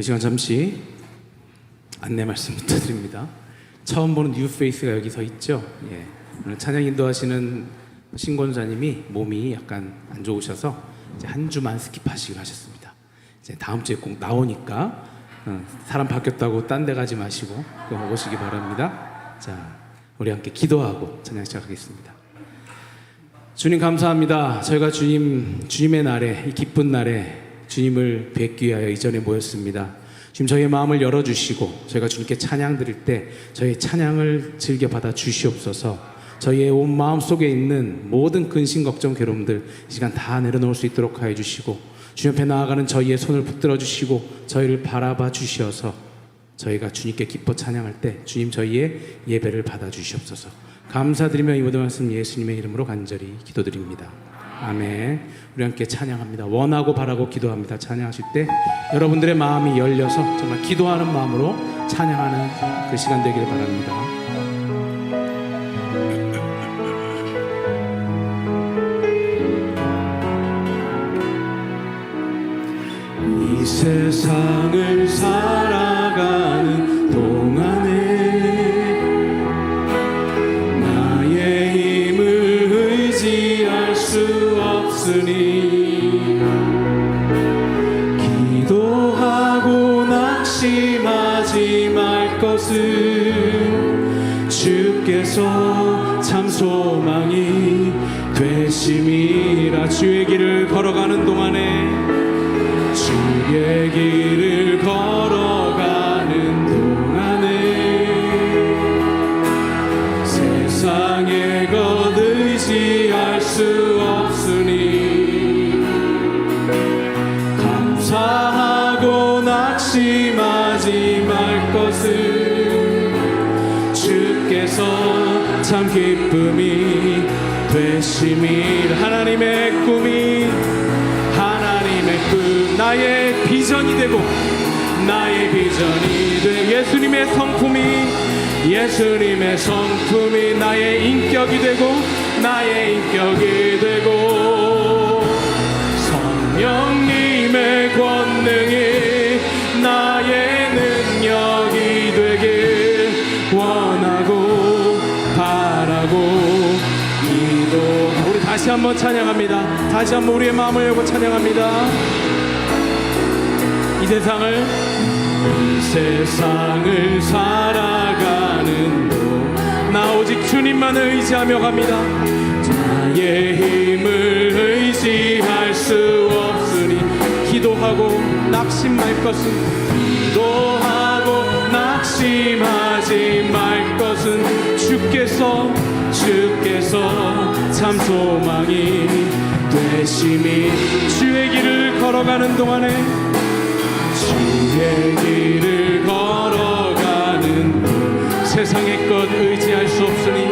이 시간 잠시 안내 말씀부터 드립니다. 처음 보는 뉴페이스가 여기 서 있죠. 예. 오늘 찬양 인도하시는 신권사님이 몸이 약간 안 좋으셔서 이제 한 주만 스킵하시기로 하셨습니다. 이제 다음 주에 꼭 나오니까 사람 바뀌었다고 딴 데 가지 마시고 꼭 오시기 바랍니다. 자, 우리 함께 기도하고 찬양 시작하겠습니다. 주님 감사합니다. 저희가 주님의 날에, 이 기쁜 날에 주님을 뵙기 위하여 이 자리에 모였습니다. 주님, 저희의 마음을 열어주시고 저희가 주님께 찬양 드릴 때 저희의 찬양을 즐겨 받아 주시옵소서. 저희의 온 마음 속에 있는 모든 근심, 걱정, 괴로움들 이 시간 다 내려놓을 수 있도록 하여 주시고, 주님 앞에 나아가는 저희의 손을 붙들어 주시고 저희를 바라봐 주시어서 저희가 주님께 기뻐 찬양할 때 주님 저희의 예배를 받아 주시옵소서. 감사드리며 이 모든 말씀 예수님의 이름으로 간절히 기도드립니다. 아멘. 우리 함께 찬양합니다. 원하고 바라고 기도합니다. 찬양하실 때 여러분들의 마음이 열려서 정말 기도하는 마음으로 찬양하는 그 시간 되기를 바랍니다. 이 세상을 살아가는 동안에 기도하고 낙심하지 말 것은 주께서 참 소망이 되심이라. 주의 길을 걸어가는 동안에, 주의 길을 걸어가는 동안에 세상의 것 의지할 수 없으니 감사하고 낙심하지 말 것은 주께서 참 기쁨이 되심이라. 하나님의 꿈이, 하나님의 꿈, 나의 비전이 되고 나의 비전이 돼. 예수님의 성품이 나의 인격이 되고 나의 인격이 되고, 성령님의 권능이 나의 능력이 되길 원하고 바라고 기도. 우리 다시 한번 찬양합니다. 다시 한번 우리의 마음을 열고 찬양합니다. 이 세상을 살아가는 나 오직 주님만을 의지하며 갑니다. 나의 힘을 의지할 수 없으니 기도하고 낙심 말 것은, 기도하고 낙심하지 말 것은 주께서 참 소망이 되심이. 주의 길을 걸어가는 동안에, 주의 길을 걸어가는 세상의 것 의지할 수 없으니,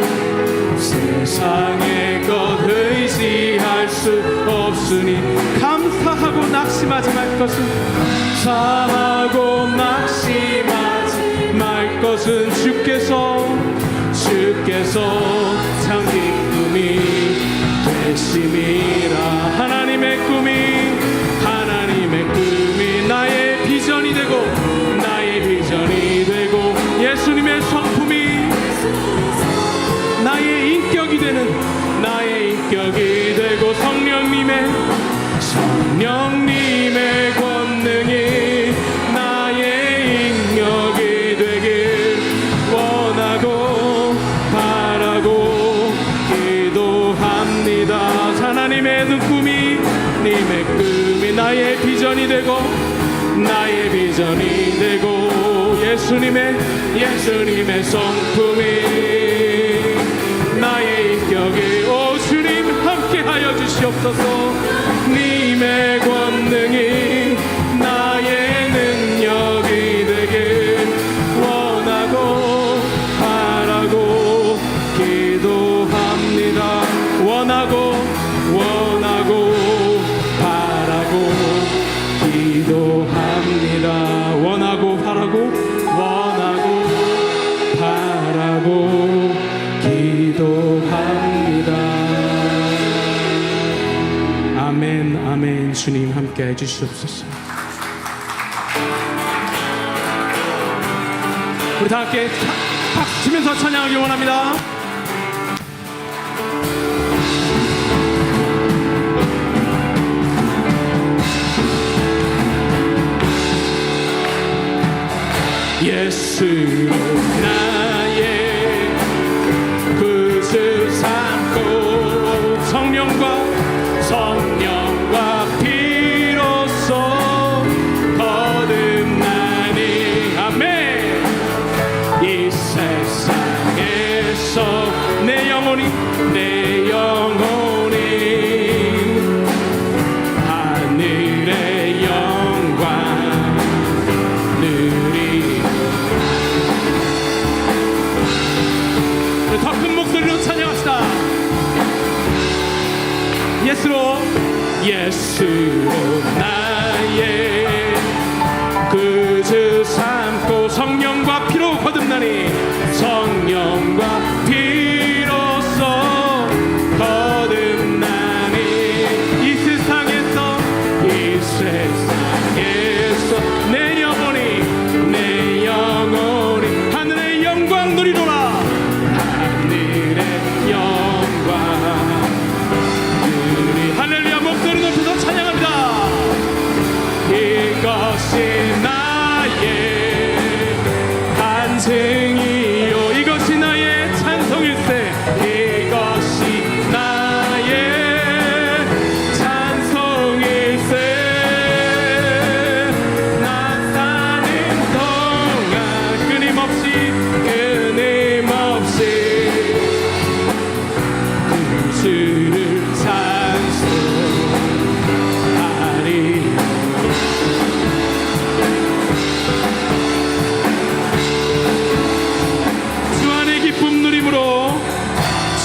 세상의 것 의지할 수 없으니 감사하고 낙심하지 말 것은, 감사하고 낙심하지 말 것은 주께서 참 기쁨이 되심이라. 하나님의 꿈이 나의 비전이 되고 나의 비전이 되고, 예수님의 성품이 나의 인격이 되는 나의 인격이 되고, 성령님의 권능이 나의 인격이 되길 원하고 바라고 기도합니다. 하나님의 꿈이 나의 비전이 되고 나의 비전이 되고, 예수님의 성품이 나의 인격이. 오 주님 함께하여 주시옵소서. 님의 권능이 나의 능력이 되길 원하고 바라고 기도합니다. 원하고 바라고 기도합니다. 원하고 바라고 기도합니다. 아멘. 주님 함께 해주시옵소서. 우리 다 함께 박수 치면서 찬양하기 원합니다. 예수로 나의 구주 삼고 성령과 비로소 거듭나니 아멘. 이 세상에서 내 영혼이 하늘의 영광 누리. 더 큰 목소리로 찬양합시다. 예수로 나의 구주 삼고 성령과 피로 거듭나니 성령과 피로써 거듭나니 이 세상에서 내 영혼이 하늘의 영광 누리노라. 하늘의 영광 누리. 할렐루야. 목소리 높여서 찬양합니다. 이것이 나의 간증이요 이것이 나의 찬송일세. 이것이 나의 찬송일세. 나 사는 동안 끊임없이 구주를 찬송하리. 주 안의 기쁨 누림으로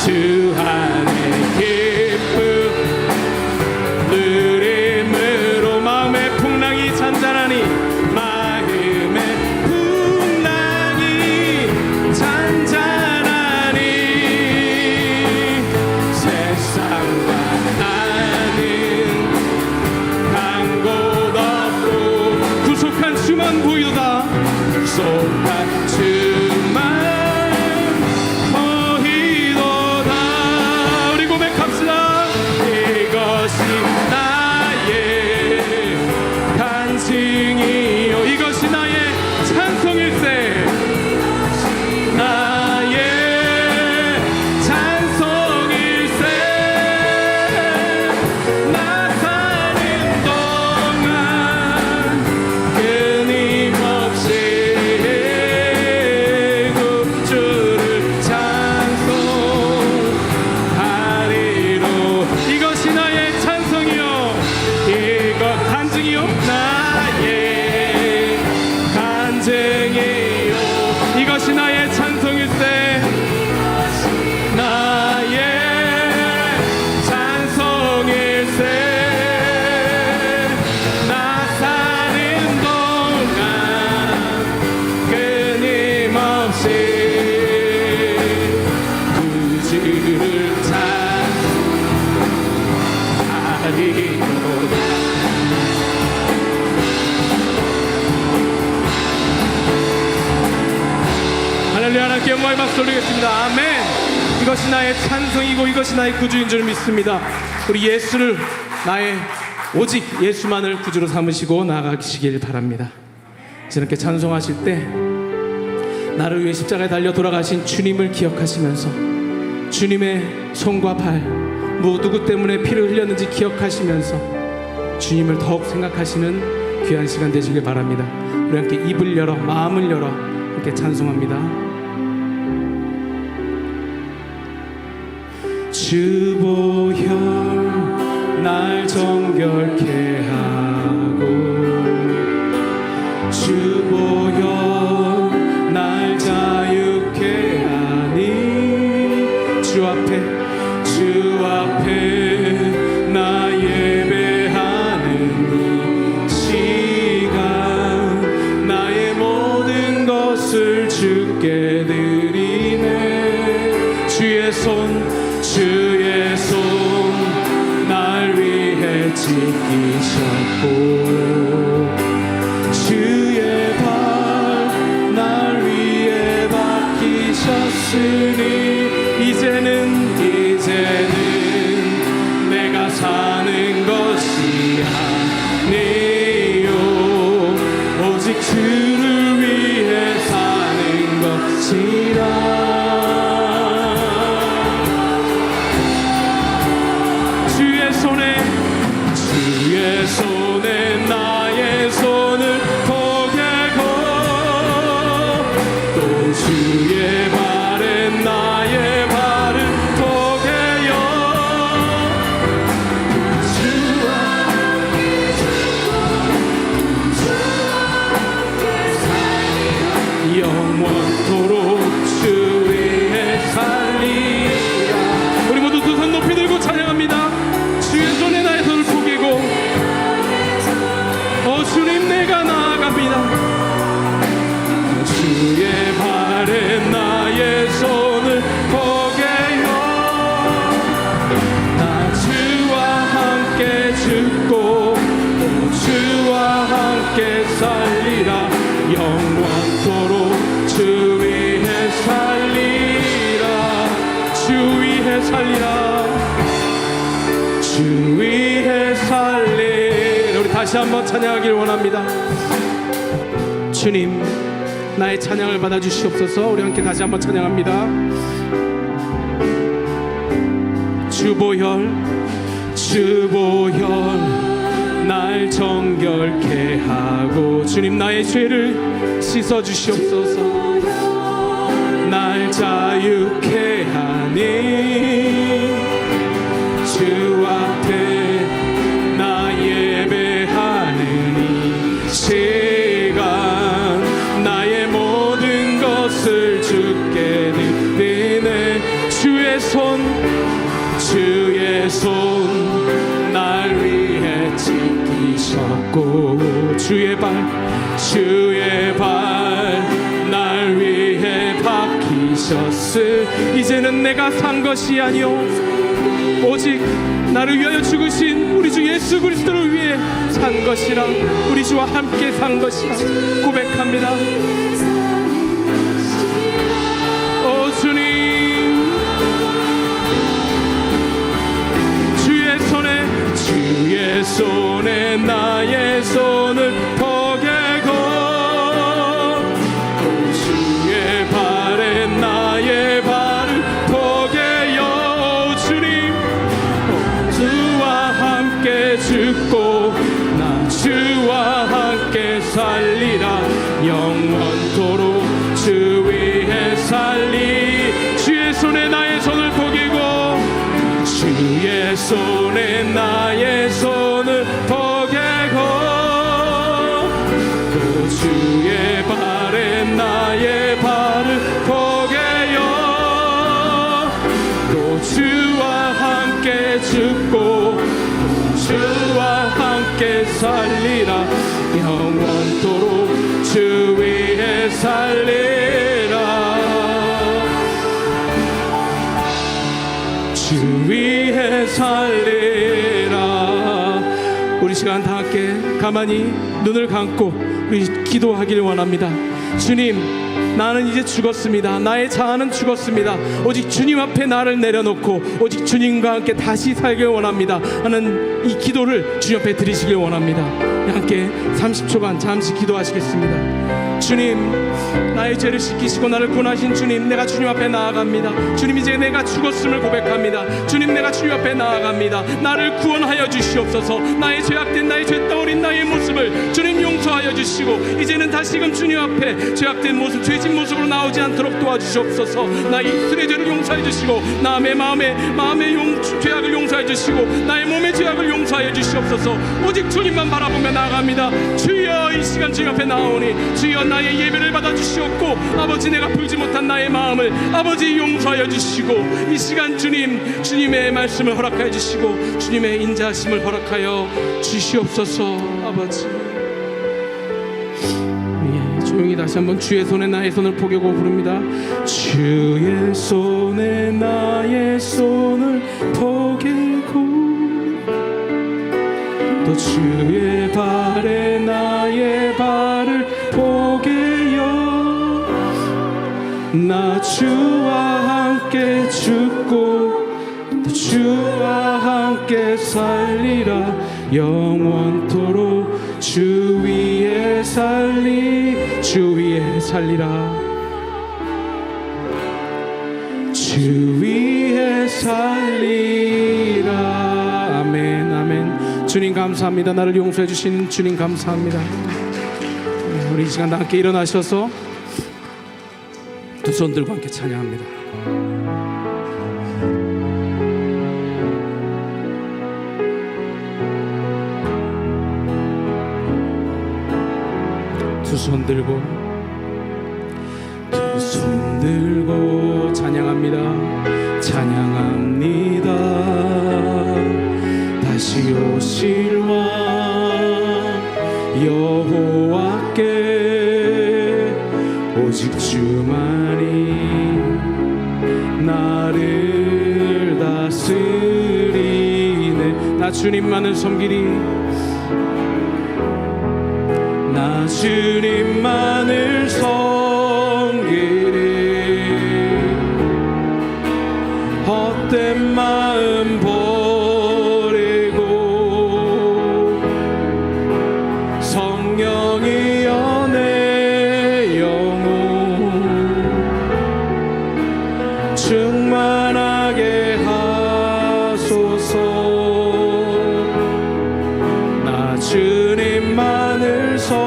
주 안의 기쁨 누림으로 마음의 풍랑이 잔잔하니 마음의 풍랑이 잔잔하니 세상과 나는 간 곳 없고 구속한 주만 보이도다. 구속한 주만 보이도다. 우리 고백합시다. 이것이 나의 간증이요 이것이 나의 찬송일세. 나의 찬송일세. 나 사는 동안 끊임없이 구주를 찬송하리로. 이것이 나의 찬송이요 이것 간증이요 나의 간증이요 이것이 나의 찬송일세. 나의 찬송일세. 나 사는 동안 끊임없이 구주를 찬송하리로다. 할렐루야. 하나님께 영광의 박수 올리겠습니다. 아멘. 이것이 나의 찬송이고 이것이 나의 구주인 줄 믿습니다. 우리 예수를 나의 오직 예수만을 구주로 삼으시고 나아가시길 바랍니다. 이렇게 찬송하실 때 나를 위해 십자가에 달려 돌아가신 주님을 기억하시면서 주님의 손과 발 누구 때문에 피를 흘렸는지 기억하시면서 주님을 더욱 생각하시는 귀한 시간 되시길 바랍니다. 우리 함께 입을 열어 마음을 열어 이렇게 찬송합니다. 주 보혈 날 정결케 하고 주 보혈 날 자유케 하니 주 앞에 나 예배하는 이 시간 나의 모든 것을 주께 드리네. 주의 손 날 위해 지키셨고 주의 발 날 위해 다시 한번 찬양하길 원합니다. 주님, 나의 찬양을 받아주시옵소서. 우리 함께 다시 한번 찬양합니다. 주보혈 날 정결케 하고, 주님 나의 죄를 씻어주시옵소서. 날 자유케 하니 주 앞에 나 예배하는 이 시간, 나의 모든 것을 주께 드리네. 주의 손 날 위해 지키셨고, 주의 발 날 위해 박히셨으. 이제는 내가 산 것이 아니요 오직 나를 위하여 죽으신 우리 주 예수 그리스도를 위해 산 것이라, 우리 주와 함께 산 것이라 고백합니다. 오 주님, 주의 손에 나의 손을 포개고, 주의 발에 나의 발을 포개요. 주님, 주와 함께 죽고 나 주와 함께 살리라. 영원토록 주 위에 살리. 주의 손에 나의 손을 포개고, 주의 손에 나의 손을 포개고, 또 주의 발에 나의 발을 포개요. 또 주와 함께 죽고 주와 함께 살리라. 영원토록 주 위에 살리라. 주 위에 살리라. 우리 시간 다 함께 가만히 눈을 감고 우리 기도하길 원합니다. 주님, 나는 이제 죽었습니다. 나의 자아는 죽었습니다. 오직 주님 앞에 나를 내려놓고 오직 주님과 함께 다시 살길 원합니다 하는 이 기도를 주님 앞에 드리시길 원합니다. 함께 30초간 잠시 기도하시겠습니다. 주님, 나의 죄를 씻기시고 나를 구원하신 주님, 내가 주님 앞에 나아갑니다. 주님, 이제 내가 죽었음을 고백합니다. 주님, 내가 주님 앞에 나아갑니다. 나를 구원하여 주시옵소서. 나의 죄악된 나의 죄덩어린 나의 모습을 주님 용서하여 주시고, 이제는 다시금 주님 앞에 죄악된 모습, 죄진 모습으로 나오지 않도록 도와주시옵소서. 나의 입술의 죄를 용서해 주시고, 남의 마음의 죄악을 용서해 주시고, 나의 몸의 죄악을 용서하여 주시옵소서. 오직 주님만 바라보며 나아갑니다. 주여, 이 시간 주님 앞에 나오니 주여, 나의 예배를 받아 주시옵고, 아버지, 내가 풀지 못한 나의 마음을 아버지 용서하여 주시고, 이 시간 주님, 주님의 말씀을 허락하여 주시고 주님의 인자하심을 허락하여 주시옵소서. 아버지, 조용히 다시 한번 주의 손에 나의 손을 포개고 부릅니다. 주의 손에 나의 손을 포개고, 또 주의 발에 나의 발을 포개요. 나 주와 함께 죽고 또 주와 함께 살리라. 영원토록 주 위에 주 위에 살리라. 주 위에 살리라. 아멘, 아멘. 주님 감사합니다. 나를 용서해 주신 주님 감사합니다. 우리 이 시간 다 함께 일어나셔서 두 손 들고 함께 찬양합니다. 두 손 들고 찬양합니다. 찬양합니다. 다시 오실 왕 여호와께 오직 주만이 나를 다스리네. 나 주님만을 섬기리. 나 주님만을 섬기리. 헛된 마음 버리고 주님만을 섬기리.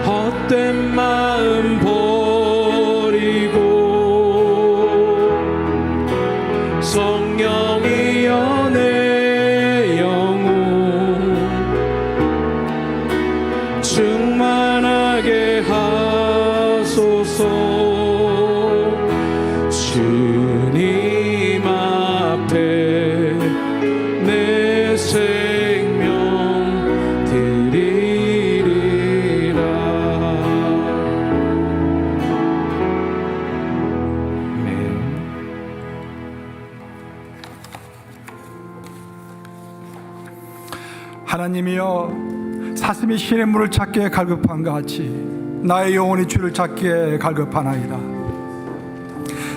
헛된 마음 버리고 성령이여 내 영혼 충만하게 하소서. 주님 앞에 내 생명 드리리라. 아멘. 하나님이여, 사슴이 신의 물을 찾기에 갈급한 것 같이 나의 영혼이 주를 찾기에 갈급하나이다.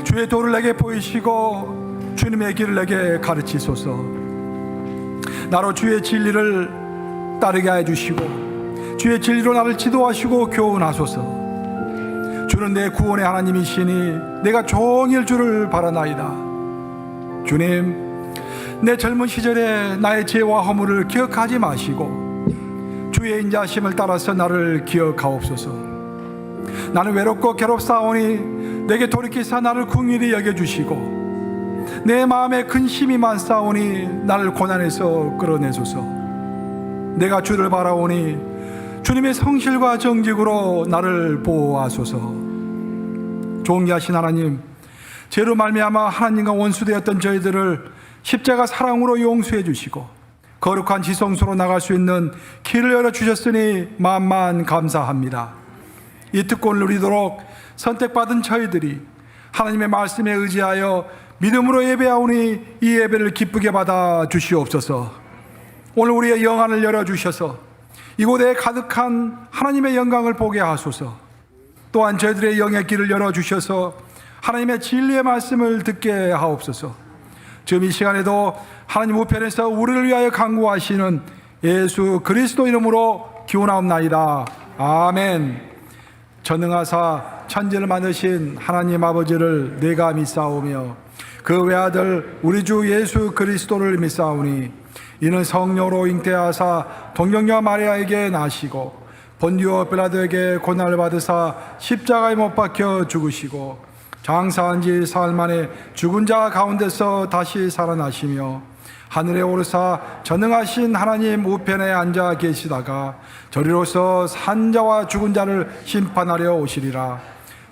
주의 도를 내게 보이시고 주님의 길을 내게 가르치소서. 나로 주의 진리를 따르게 해주시고 주의 진리로 나를 지도하시고 교훈하소서. 주는 내 구원의 하나님이시니 내가 종일 주를 바라나이다. 주님, 내 젊은 시절에 나의 죄와 허물을 기억하지 마시고 주의 인자하심을 따라서 나를 기억하옵소서. 나는 외롭고 괴롭사오니 내게 돌이키사 나를 긍휼히 여겨주시고 내 마음에 근심이 많사오니 나를 고난에서 끌어내소서. 내가 주를 바라오니 주님의 성실과 정직으로 나를 보호하소서. 존귀하신 하나님, 죄로 말미암아 하나님과 원수되었던 저희들을 십자가 사랑으로 용서해 주시고 거룩한 지성소로 나갈 수 있는 길을 열어주셨으니 만만 감사합니다. 이 특권을 누리도록 선택받은 저희들이 하나님의 말씀에 의지하여 믿음으로 예배하오니 이 예배를 기쁘게 받아 주시옵소서. 오늘 우리의 영안을 열어주셔서 이곳에 가득한 하나님의 영광을 보게 하소서. 또한 저희들의 영의 길을 열어주셔서 하나님의 진리의 말씀을 듣게 하옵소서. 지금 이 시간에도 하나님 우편에서 우리를 위하여 간구하시는 예수 그리스도 이름으로 기원하옵나이다. 아멘. 전능하사 천지를 만드신 하나님 아버지를 내가 믿사오며 그 외아들 우리 주 예수 그리스도를 믿사오니 이는 성령으로 잉태하사 동정녀 마리아에게 나시고 본디오 빌라도에게 고난을 받으사 십자가에 못 박혀 죽으시고 장사한 지 사흘 만에 죽은 자 가운데서 다시 살아나시며 하늘에 오르사 전능하신 하나님 우편에 앉아 계시다가 저리로서 산 자와 죽은 자를 심판하려 오시리라.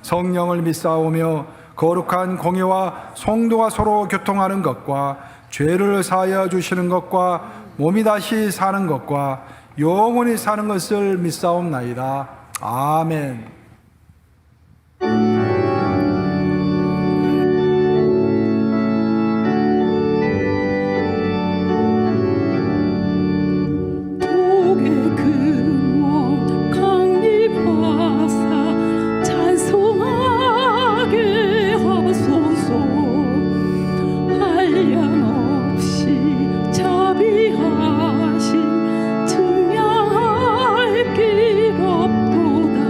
성령을 믿사오며 거룩한 공예와 성도가 서로 교통하는 것과 죄를 사하여 주시는 것과 몸이 다시 사는 것과 영원히 사는 것을 믿사옵나이다. 아멘. 자비하신 증명할 길 없도다.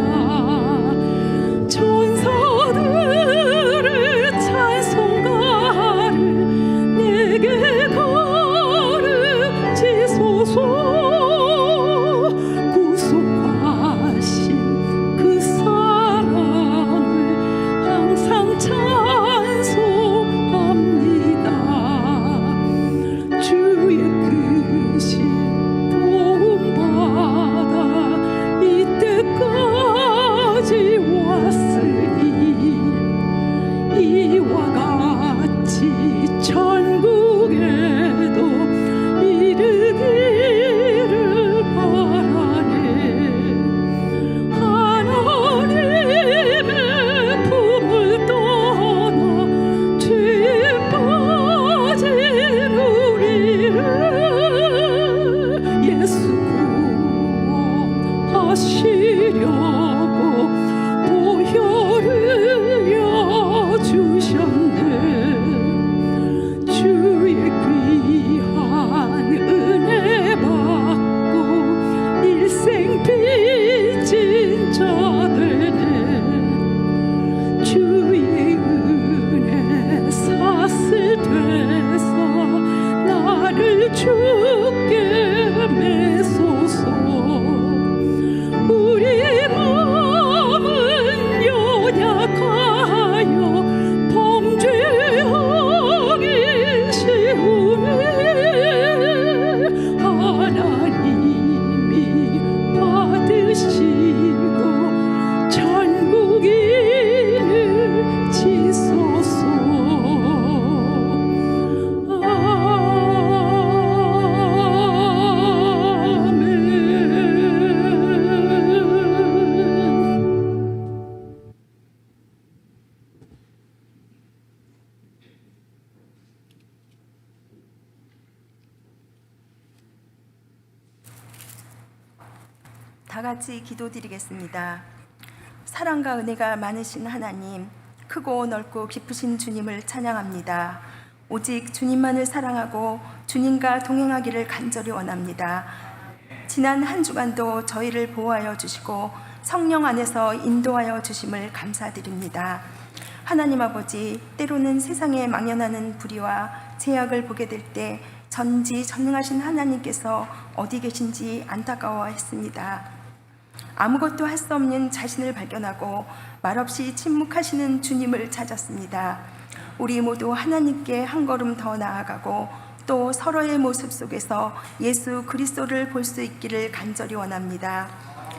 다 같이 기도드리겠습니다. 사랑과 은혜가 많으신 하나님, 크고 넓고 깊으신 주님을 찬양합니다. 오직 주님만을 사랑하고 주님과 동행하기를 간절히 원합니다. 지난 한 주간도 저희를 보호하여 주시고 성령 안에서 인도하여 주심을 감사드립니다. 하나님 아버지, 때로는 세상에 망연하는 불의와 제약을 보게 될 때 전지전능하신 하나님께서 어디 계신지 안타까워했습니다. 아무것도 할 수 없는 자신을 발견하고 말없이 침묵하시는 주님을 찾았습니다. 우리 모두 하나님께 한 걸음 더 나아가고 또 서로의 모습 속에서 예수 그리스도를 볼 수 있기를 간절히 원합니다.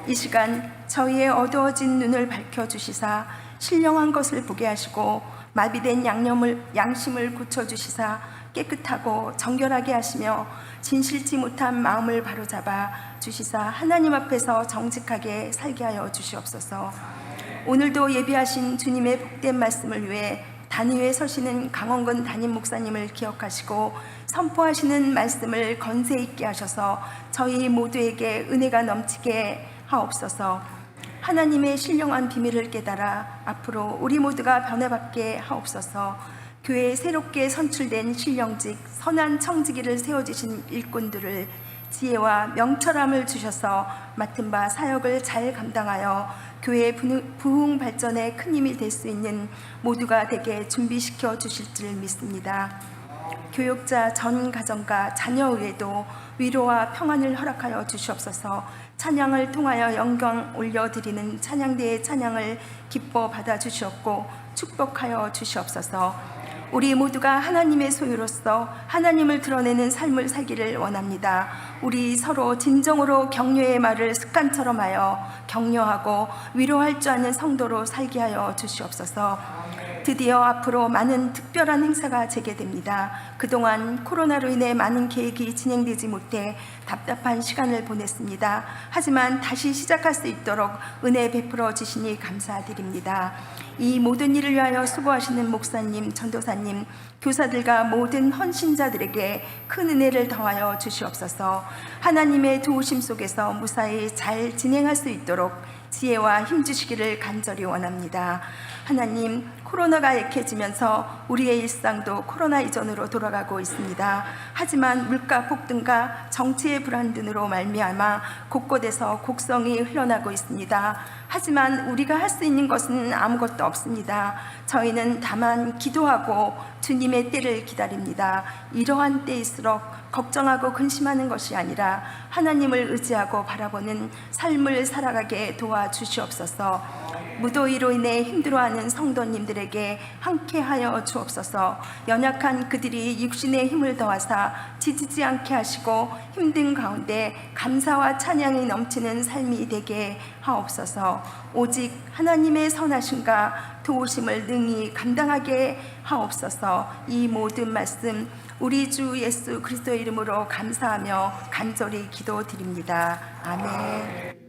이 시간 저희의 어두워진 눈을 밝혀주시사 신령한 것을 보게 하시고 마비된 양심을 고쳐주시사 깨끗하고 정결하게 하시며 진실치 못한 마음을 바로잡아 주시사 하나님 앞에서 정직하게 살게 하여 주시옵소서. 오늘도 예비하신 주님의 복된 말씀을 위해 단위에 서시는 강원근 담임 목사님을 기억하시고 선포하시는 말씀을 건세 있게 하셔서 저희 모두에게 은혜가 넘치게 하옵소서. 하나님의 신령한 비밀을 깨달아 앞으로 우리 모두가 변화받게 하옵소서. 교회에 새롭게 선출된 신령직 선한 청지기를 세워주신 일꾼들을 지혜와 명철함을 주셔서 맡은 바 사역을 잘 감당하여 교회의 부흥 발전에 큰 힘이 될 수 있는 모두가 되게 준비시켜 주실 줄 믿습니다. 교육자 전 가정과 자녀 외에도 위로와 평안을 허락하여 주시옵소서. 찬양을 통하여 영광 올려드리는 찬양대의 찬양을 기뻐 받아 주시옵고 축복하여 주시옵소서. 우리 모두가 하나님의 소유로서 하나님을 드러내는 삶을 살기를 원합니다. 우리 서로 진정으로 격려의 말을 습관처럼 하여 격려하고 위로할 줄 아는 성도로 살게 하여 주시옵소서. 드디어 앞으로 많은 특별한 행사가 재개됩니다. 그동안 코로나로 인해 많은 계획이 진행되지 못해 답답한 시간을 보냈습니다. 하지만 다시 시작할 수 있도록 은혜 베풀어 주시니 감사드립니다. 이 모든 일을 위하여 수고하시는 목사님, 전도사님, 교사들과 모든 헌신자들에게 큰 은혜를 더하여 주시옵소서. 하나님의 도우심 속에서 무사히 잘 진행할 수 있도록 지혜와 힘 주시기를 간절히 원합니다. 하나님, 코로나가 약해지면서 우리의 일상도 코로나 이전으로 돌아가고 있습니다. 하지만 물가 폭등과 정치의 불안 등으로 말미암아 곳곳에서 곡성이 흘러나고 있습니다. 하지만 우리가 할 수 있는 것은 아무것도 없습니다. 저희는 다만 기도하고 주님의 때를 기다립니다. 이러한 때일수록 걱정하고 근심하는 것이 아니라 하나님을 의지하고 바라보는 삶을 살아가게 도와주시옵소서. 무더위로 인해 힘들어하는 성도님들에게 함께하여 주옵소서. 연약한 그들이 육신의 힘을 더하사 지치지 않게 하시고 힘든 가운데 감사와 찬양이 넘치는 삶이 되게 하옵소서. 오직 하나님의 선하심과 도우심을 능히 감당하게 하옵소서. 이 모든 말씀 우리 주 예수 그리스도의 이름으로 감사하며 간절히 기도드립니다. 아멘.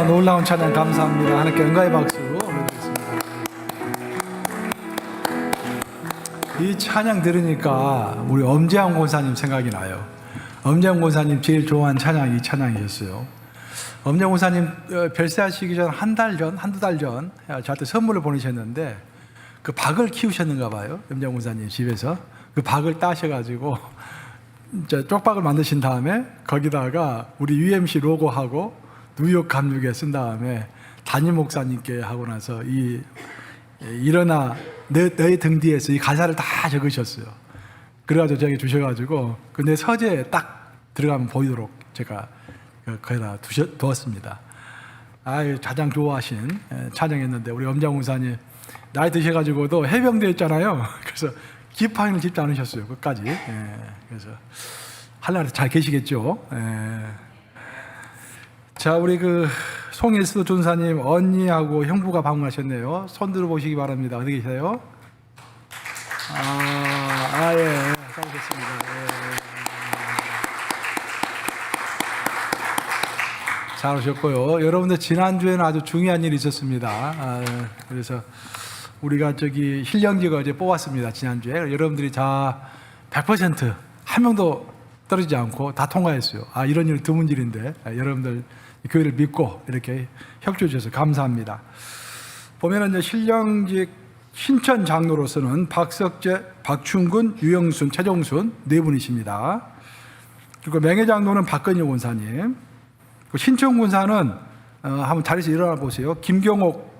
놀라운 찬양 감사합니다. 하나님께 영광의 박수 올려드리겠습니다. 이 찬양 들으니까 우리 엄재영 권사님 생각이 나요. 엄재영 권사님 제일 좋아하는 찬양이 이 찬양이었어요. 엄재영 권사님 별세하시기 전 한두 달 전 저한테 선물을 보내셨는데 그 박을 키우셨는가 봐요. 엄재영 권사님 집에서 그 박을 따셔가지고 쪽박을 만드신 다음에 거기다가 우리 UMC 로고하고 뉴욕 감육에 쓴 다음에 담임 목사님께 하고 나서 일어나 내 등 뒤에서 이 가사를 다 적으셨어요. 그래가지고 저에게 주셔가지고 그 내 서재에 딱 들어가면 보이도록 제가 거기다 두었습니다. 가장 좋아하신 찬양했는데 우리 엄장 목사님 나이 드셔가지고도 해병대 있잖아요. 그래서 기파인을 짚지 않으셨어요. 끝까지. 그래서 한날에 잘 계시겠죠. 자, 우리 그 송일수 전사님 언니하고 형부가 방문하셨네요. 손 들어보시기 바랍니다. 어디 계세요? 예. 잘오셨습니다. 잘 오셨고요. 여러분들 지난주에는 아주 중요한 일이 있었습니다. 그래서 우리가 힐령지가 어제 뽑았습니다. 지난주에. 여러분들이 다 100% 한 명도 떨어지지 않고 다 통과했어요. 이런 일 드문 일인데 여러분들 교회를 믿고 이렇게 협조해 주셔서 감사합니다. 보면은 이제 힐령직 신천 장로로서는 박석재, 박충근, 유영순, 최종순 네 분이십니다. 그리고 명예장로는 박건희 권사님. 신천 권사는 한번 자리에서 일어나 보세요. 김경옥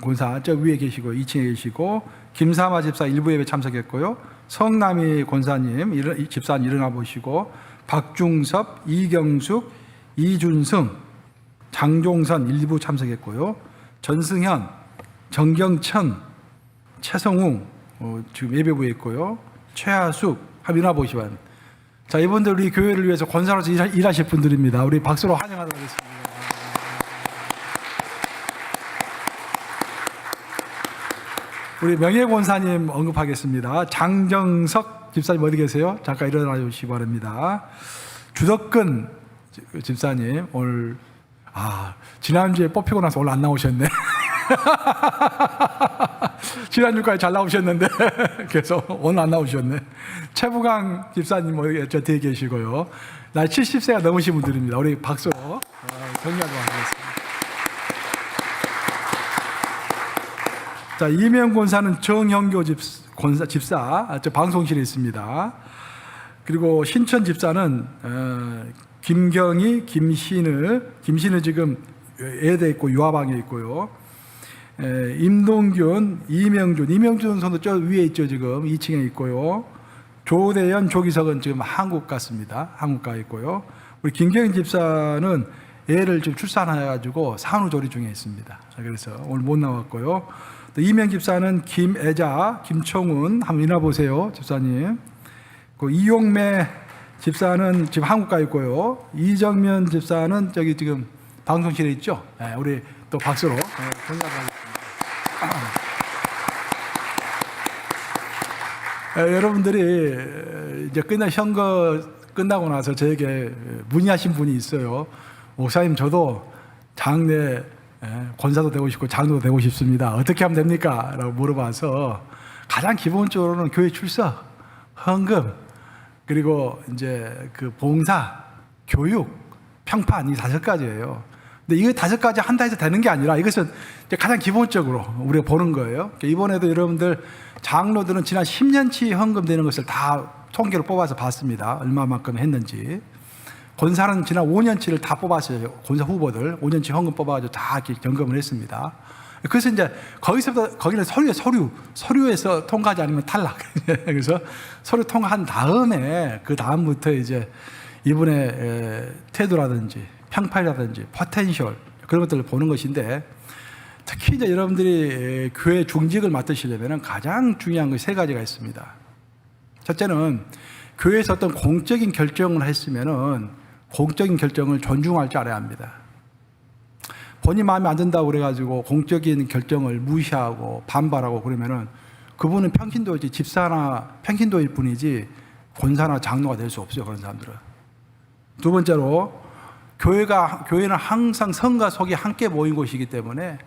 권사 저 위에 계시고 2층에 계시고 김사마 집사 일부 예배 참석했고요. 성남이 권사님 집사님 일어나 보시고 박중섭, 이경숙, 이준승, 장종선 일부 참석했고요. 전승현, 정경천, 최성웅 지금 예배부에 있고요. 최하숙 한번 일어나 보시면 자 이분들 우리 교회를 위해서 권사로서 일하실 분들입니다. 우리 박수로 환영하도록 하겠습니다. 우리 명예권사님 언급하겠습니다. 장정석 집사님 어디 계세요? 잠깐 일어나 주시기 바랍니다. 주덕근 집사님 오늘 지난주에 뽑히고 나서 오늘 안 나오셨네. 지난주까지 잘 나오셨는데 그래서 오늘 안 나오셨네. 최부강 집사님 저 뒤에 계시고요. 나이 70세가 넘으신 분들입니다. 우리 박수로 격려하도록 하겠습니다. 자, 이명 권사는 정형교 집사, 저 방송실에 있습니다. 그리고 신천 집사는 김경희, 김신우 지금 애대 있고 유아방에 있고요. 임동균, 이명준 선도 저 위에 있죠. 지금 2층에 있고요. 조대현, 조기석은 지금 한국 갔습니다. 한국 가 있고요. 우리 김경희 집사는 애를 지금 출산해가지고 산후조리 중에 있습니다. 그래서 오늘 못 나왔고요. 또 이명 집사는 김애자, 김청훈 한번 일어나 보세요, 집사님. 그 이용매 집사는 지금 한국 가 있고요. 이정면 집사는 저기 지금 방송실에 있죠. 우리 또 박수로 건강하겠습니다. 여러분들이 이제 선거 끝나고 나서 저에게 문의하신 분이 있어요. 목사님 저도 장래 권사도 되고 싶고 장로도 되고 싶습니다. 어떻게 하면 됩니까? 라고 물어봐서 가장 기본적으로는 교회 출석, 헌금, 그리고 이제 그 봉사, 교육, 평판 이 5가지예요. 근데 이 5가지 한다 해서 되는 게 아니라 이것은 가장 기본적으로 우리가 보는 거예요. 이번에도 여러분들 장로들은 지난 10년치 헌금 되는 것을 다 통계로 뽑아서 봤습니다. 얼마만큼 했는지. 권사는 지난 5년치를 다 뽑았어요. 권사 후보들 5년치 헌금 뽑아가지고 다 이렇게 점검을 했습니다. 그래서 이제 거기는 서류에서 통과하지 않으면 탈락. 그래서 서류 통과한 다음에 그 다음부터 이제 이분의 태도라든지 평판이라든지 포텐셜 그런 것들을 보는 것인데 특히 이제 여러분들이 교회 중직을 맡으시려면 가장 중요한 것 3가지가 있습니다. 첫째는 교회에서 어떤 공적인 결정을 했으면은 공적인 결정을 존중할 줄 알아야 합니다. 본인 마음에 안 든다고 그래가지고 공적인 결정을 무시하고 반발하고 그러면은 그분은 평신도이지 집사나 평신도일 뿐이지 권사나 장로가 될 수 없어요. 그런 사람들은. 두 번째로 교회는 항상 성과 속이 함께 모인 곳이기 때문에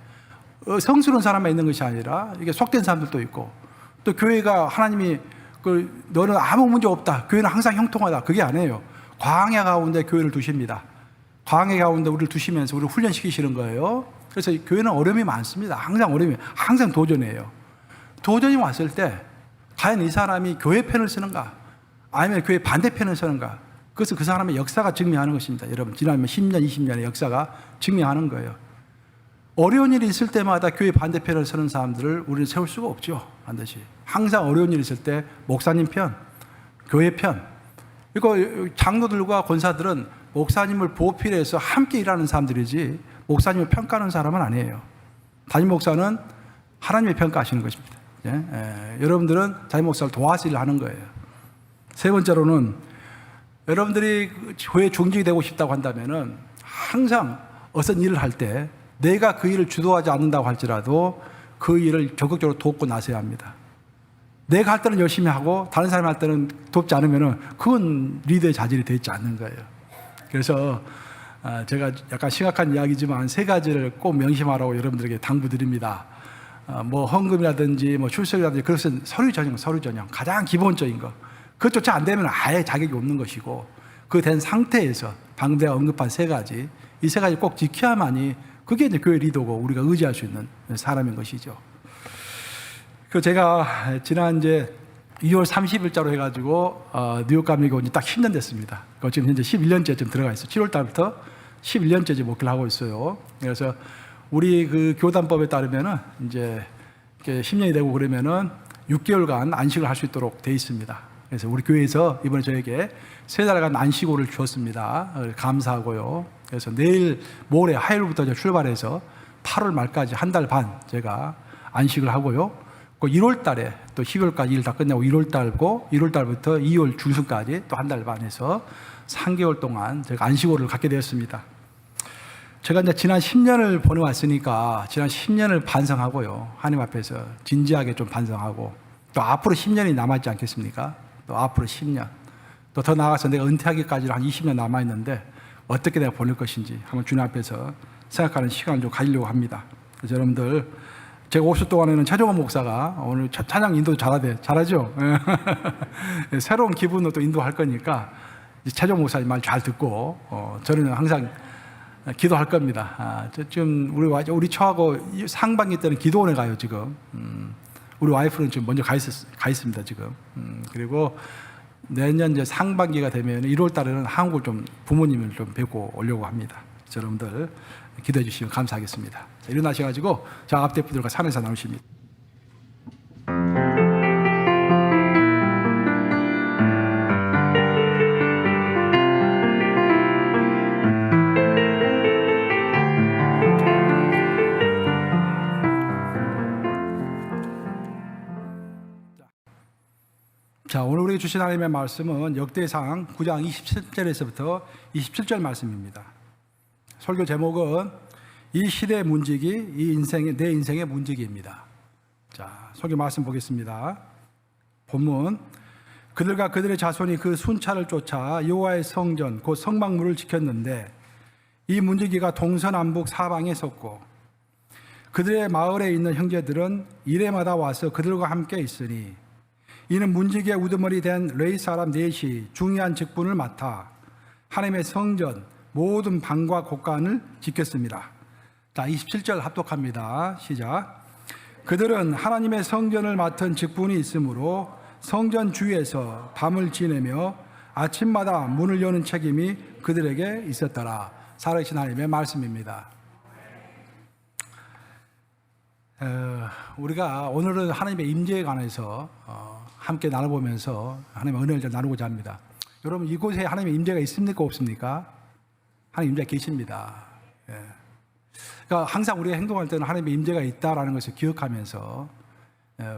성스러운 사람만 있는 것이 아니라 이게 속된 사람들도 있고, 또 교회가 하나님이 너는 아무 문제 없다, 교회는 항상 형통하다, 그게 아니에요. 광야 가운데 교회를 두십니다. 광야 가운데 우리를 두시면서 우리를 훈련시키시는 거예요. 그래서 교회는 어려움이 많습니다. 항상 어려움이, 항상 도전이에요. 도전이 왔을 때 과연 이 사람이 교회 편을 쓰는가 아니면 교회 반대편을 쓰는가, 그것은 그 사람의 역사가 증명하는 것입니다. 여러분, 지난 10년, 20년의 역사가 증명하는 거예요. 어려운 일이 있을 때마다 교회 반대편을 서는 사람들을 우리는 세울 수가 없죠. 반드시. 항상 어려운 일이 있을 때 목사님 편, 교회 편. 이거 장로들과 권사들은 목사님을 보필해서 함께 일하는 사람들이지 목사님을 평가하는 사람은 아니에요. 담임 목사는 하나님이 평가하시는 것입니다. 여러분들은 담임 목사를 도와서 일을 하는 거예요. 세 번째로는 여러분들이 교회 중직이 되고 싶다고 한다면은 항상 어떤 일을 할 때 내가 그 일을 주도하지 않는다고 할지라도 그 일을 적극적으로 돕고 나서야 합니다. 내가 할 때는 열심히 하고 다른 사람이 할 때는 돕지 않으면은 그건 리더의 자질이 되지 않는 거예요. 그래서 제가 약간 심각한 이야기지만 세 가지를 꼭 명심하라고 여러분들에게 당부드립니다. 뭐 헌금이라든지 뭐 출석이라든지 그것은 서류 전형 가장 기본적인 거. 그것조차 안 되면 아예 자격이 없는 것이고, 그 된 상태에서 방금 내가 언급한 세 가지, 이 세 가지 꼭 지켜야만이 그게 이제 교회 리더고 우리가 의지할 수 있는 사람인 것이죠. 그 제가 지난 이제 2월 30일자로 해가지고 뉴욕 감리교 온 지 딱 10년 됐습니다. 지금 현재 11년째쯤 들어가 있어요. 7월 달부터 11년째 목회를 하고 있어요. 그래서 우리 그 교단법에 따르면은 이제 10년이 되고 그러면은 6개월간 안식을 할 수 있도록 돼 있습니다. 그래서 우리 교회에서 이번에 저에게 3달간 안식일을 주었습니다. 감사하고요. 그래서 내일 모레 화요일부터 출발해서 8월 말까지 한 달 반 제가 안식을 하고요. 그 1월 달에 또 12월까지 일 다 끝내고 1월 달고 1월 달부터 2월 중순까지 또 한 달 반 해서 3개월 동안 제가 안식일을 갖게 되었습니다. 제가 이제 지난 10년을 보내왔으니까 지난 10년을 반성하고요. 하나님 앞에서 진지하게 좀 반성하고, 또 앞으로 10년이 남았지 않겠습니까? 또 앞으로 10년, 또 더 나아가서 내가 은퇴하기까지 한 20년 남아있는데 어떻게 내가 보낼 것인지 한번 주님 앞에서 생각하는 시간을 좀 가지려고 합니다. 그래서 여러분들, 제가 50도 동안에는 최종원 목사가 오늘 찬양 인도 잘하죠? 새로운 기분으로 또 인도할 거니까 최종원 목사님 말 잘 듣고 저는 항상 기도할 겁니다. 좀 우리 처하고 상반기 때는 기도원에 가요 지금. 우리 와이프는 지금 먼저 가 있습니다 지금. 그리고 내년 이제 상반기가 되면 1월 달에는 한국을 좀 부모님을 좀 뵙고 오려고 합니다. 여러분들 기도해 주시면 감사하겠습니다. 자, 일어나셔가지고 저 앞대표들과 산에서 나오십니다. 자, 오늘 우리에게 주신 하나님의 말씀은 역대상 9장 27절에서부터 27절 말씀입니다. 설교 제목은 이 시대의 문지기, 내 인생의 문지기입니다. 자, 설교 말씀 보겠습니다. 본문, 그들과 그들의 자손이 그 순찰을 쫓아 여호와의 성전 곧 성막문을 지켰는데 이 문지기가 동서남북 사방에 섰고 그들의 마을에 있는 형제들은 이래마다 와서 그들과 함께 있으니 이는 문지기의 우두머리 된 레위 사람 넷이 중요한 직분을 맡아 하나님의 성전 모든 방과 곳간을 지켰습니다. 자, 27절 합독합니다. 시작. 그들은 하나님의 성전을 맡은 직분이 있으므로 성전 주위에서 밤을 지내며 아침마다 문을 여는 책임이 그들에게 있었더라. 살아계신 하나님의 말씀입니다. 우리가 오늘은 하나님의 임재에 관해서 함께 나눠보면서 하나님의 은혜를 나누고자 합니다. 여러분, 이곳에 하나님의 임재가 있습니까 없습니까? 하나님 임재가 계십니다. 그러니까 항상 우리가 행동할 때는 하나님의 임재가 있다라는 것을 기억하면서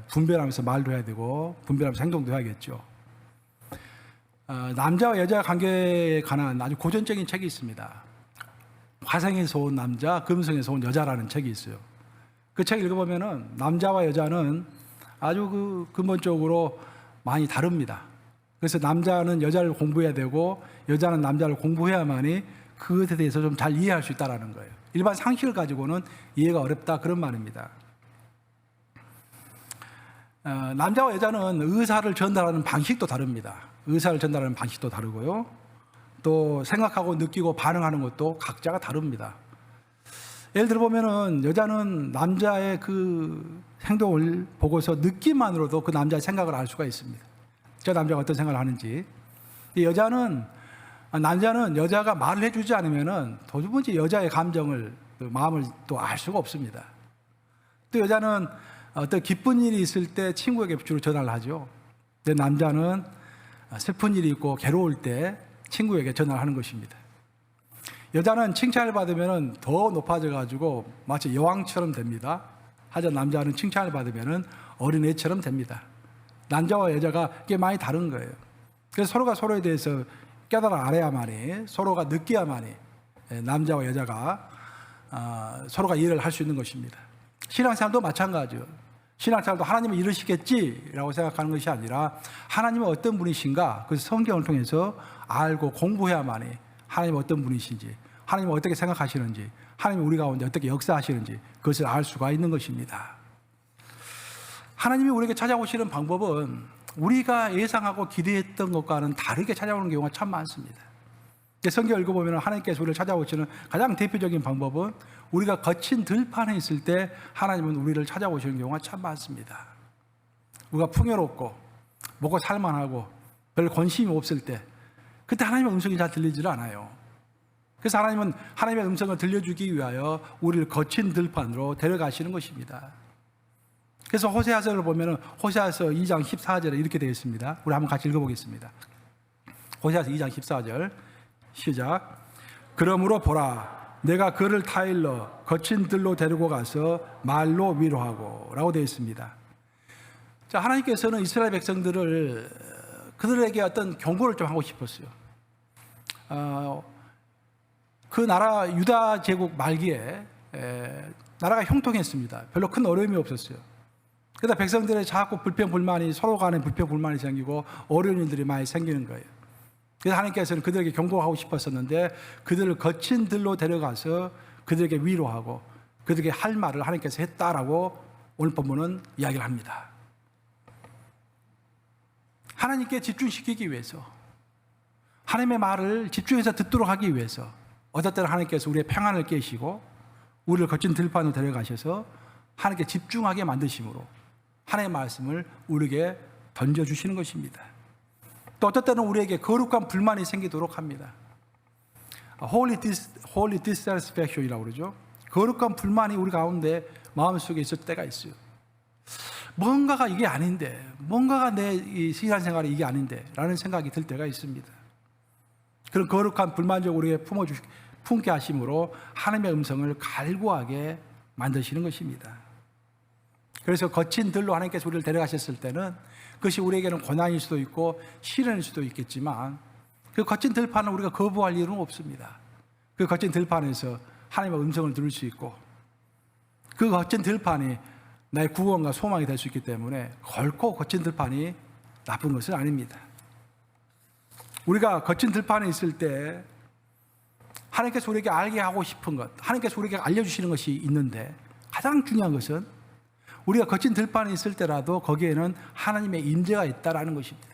분별하면서 말도 해야 되고 분별하면서 행동도 해야겠죠. 남자와 여자 관계에 관한 아주 고전적인 책이 있습니다. 화성에서 온 남자, 금성에서 온 여자라는 책이 있어요. 그 책 읽어보면은 남자와 여자는 아주 근본적으로 많이 다릅니다. 그래서 남자는 여자를 공부해야 되고 여자는 남자를 공부해야만이 그것에 대해서 좀 잘 이해할 수 있다는 거예요. 일반 상식을 가지고는 이해가 어렵다 그런 말입니다. 남자와 여자는 의사를 전달하는 방식도 다릅니다. 의사를 전달하는 방식도 다르고요. 또 생각하고 느끼고 반응하는 것도 각자가 다릅니다. 예를 들어 보면은 여자는 남자의 그 행동을 보고서 느낌만으로도 그 남자의 생각을 알 수가 있습니다. 저 남자가 어떤 생각을 하는지. 남자는 여자가 말을 해주지 않으면은 도무지 여자의 감정을, 마음을 또 알 수가 없습니다. 또 여자는 어떤 기쁜 일이 있을 때 친구에게 주로 전화를 하죠. 근데 남자는 슬픈 일이 있고 괴로울 때 친구에게 전화를 하는 것입니다. 여자는 칭찬을 받으면 더 높아져가지고 마치 여왕처럼 됩니다. 하지만 남자는 칭찬을 받으면 어린애처럼 됩니다. 남자와 여자가 꽤 많이 다른 거예요. 그래서 서로가 서로에 대해서 깨달아 알아야만이, 서로가 느껴야만이 남자와 여자가 서로가 이해를 할 수 있는 것입니다. 신앙생활도 마찬가지예요. 신앙생활도 하나님은 이러시겠지라고 생각하는 것이 아니라 하나님은 어떤 분이신가, 그래서 성경을 통해서 알고 공부해야만이 하나님은 어떤 분이신지, 하나님은 어떻게 생각하시는지, 하나님이 우리 가운데 어떻게 역사하시는지 그것을 알 수가 있는 것입니다. 하나님이 우리에게 찾아오시는 방법은 우리가 예상하고 기대했던 것과는 다르게 찾아오는 경우가 참 많습니다. 성경을 읽어보면 하나님께서 우리를 찾아오시는 가장 대표적인 방법은 우리가 거친 들판에 있을 때 하나님은 우리를 찾아오시는 경우가 참 많습니다. 우리가 풍요롭고 먹고 살만하고 별 관심이 없을 때 그때 하나님의 음성이 잘 들리질 않아요. 그래서 하나님은 하나님의 음성을 들려주기 위하여 우리를 거친 들판으로 데려가시는 것입니다. 그래서 호세아서를 보면 호세아서 2장 14절에 이렇게 되어 있습니다. 우리 한번 같이 읽어보겠습니다. 호세아서 2장 14절 시작. 그러므로 보라, 내가 그를 타일러 거친 들로 데리고 가서 말로 위로하고 라고 되어 있습니다. 자, 하나님께서는 이스라엘 백성들을 그들에게 어떤 경고를 좀 하고 싶었어요. 그 나라 유다 제국 말기에 나라가 형통했습니다. 별로 큰 어려움이 없었어요. 그러다 백성들의 자꾸 불평불만이, 서로 간에 불평불만이 생기고 어려운 일들이 많이 생기는 거예요. 그래서 하나님께서는 그들에게 경고하고 싶었었는데 그들을 거친 들로 데려가서 그들에게 위로하고 그들에게 할 말을 하나님께서 했다라고 오늘 본문은 이야기를 합니다. 하나님께 집중시키기 위해서, 하나님의 말을 집중해서 듣도록 하기 위해서 어떨 때는 하나님께서 우리의 평안을 깨시고 우리를 거친 들판으로 데려가셔서 하나님께 집중하게 만드심으로 하나님의 말씀을 우리에게 던져주시는 것입니다. 또 어떨 때는 우리에게 거룩한 불만이 생기도록 합니다. Holy dissatisfaction이라고 그러죠. 거룩한 불만이 우리 가운데 마음속에 있을 때가 있어요. 뭔가가 이게 아닌데, 뭔가가 내 이 신앙생활이 이게 아닌데 라는 생각이 들 때가 있습니다. 그런 거룩한 불만적 우리에게 품게 하심으로 하나님의 음성을 갈구하게 만드시는 것입니다. 그래서 거친 들로 하나님께서 우리를 데려가셨을 때는 그것이 우리에게는 고난일 수도 있고 시련일 수도 있겠지만 그 거친 들판을 우리가 거부할 일은 없습니다. 그 거친 들판에서 하나님의 음성을 들을 수 있고 그 거친 들판이 나의 구원과 소망이 될 수 있기 때문에 결코 거친 들판이 나쁜 것은 아닙니다. 우리가 거친 들판에 있을 때 하나님께서 우리에게 알게 하고 싶은 것, 하나님께서 우리에게 알려주시는 것이 있는데 가장 중요한 것은 우리가 거친 들판에 있을 때라도 거기에는 하나님의 임재가 있다라는 것입니다.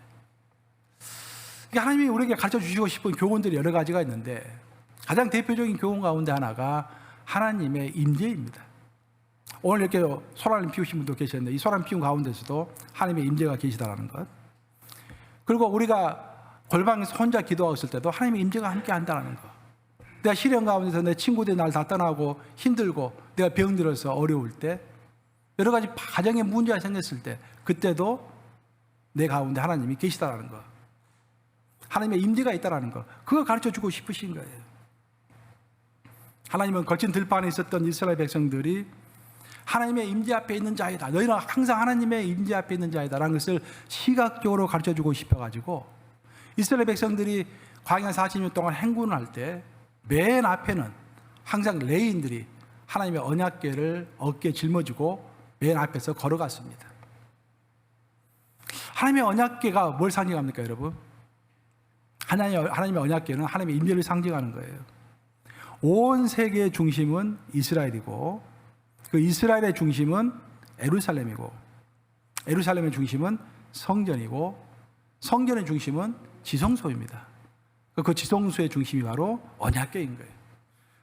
하나님이 우리에게 가르쳐 주시고 싶은 교훈들이 여러 가지가 있는데 가장 대표적인 교훈 가운데 하나가 하나님의 임재입니다. 오늘 이렇게 소란을 피우신 분도 계셨는데 이 소란 피운 가운데서도 하나님의 임재가 계시다라는 것. 그리고 우리가 골방에서 혼자 기도하고 있을 때도 하나님의 임재가 함께 한다는 것. 내가 시련 가운데서 내 친구들이 날 다 떠나고 힘들고 내가 병들어서 어려울 때 여러 가지 가정에 문제가 생겼을 때 그때도 내 가운데 하나님이 계시다라는 것, 하나님의 임재가 있다라는 것, 그걸 가르쳐주고 싶으신 거예요. 하나님은 거친 들판에 있었던 이스라엘 백성들이 하나님의 임재 앞에 있는 자이다, 너희는 항상 하나님의 임재 앞에 있는 자이다라는 것을 시각적으로 가르쳐주고 싶어가지고 이스라엘 백성들이 광야 40년 동안 행군을 할 때 맨 앞에는 항상 레위인들이 하나님의 언약궤를 어깨에 짊어지고 맨 앞에서 걸어갔습니다. 하나님의 언약궤가 뭘 상징합니까, 여러분? 하나님의 언약궤는 하나님의 임재를 상징하는 거예요. 온 세계의 중심은 이스라엘이고 그 이스라엘의 중심은 예루살렘이고 예루살렘의 중심은 성전이고 성전의 중심은 지성소입니다. 그 지성소의 중심이 바로 언약궤인 거예요.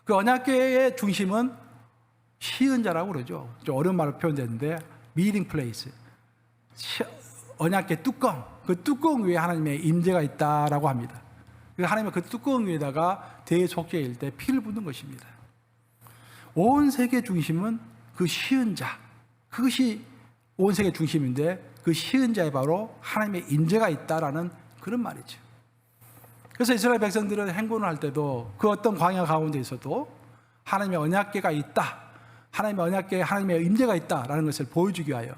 그 언약궤의 중심은 시은자라고 그러죠. 좀 어려운 말로 표현되는데 meeting place. 언약궤 뚜껑. 그 뚜껑 위에 하나님의 임재가 있다라고 합니다. 하나님은 그 뚜껑 위에다가 대속죄일 때 피를 붓는 것입니다. 온 세계 중심은 그 시은자. 그것이 온 세계 중심인데 그 시은자에 바로 하나님의 임재가 있다라는 그런 말이죠. 그래서 이스라엘 백성들은 행군을 할 때도 그 어떤 광야 가운데 있어도 하나님의 언약궤가 있다. 하나님의 언약궤에 하나님의 임재가 있다라는 것을 보여주기 위하여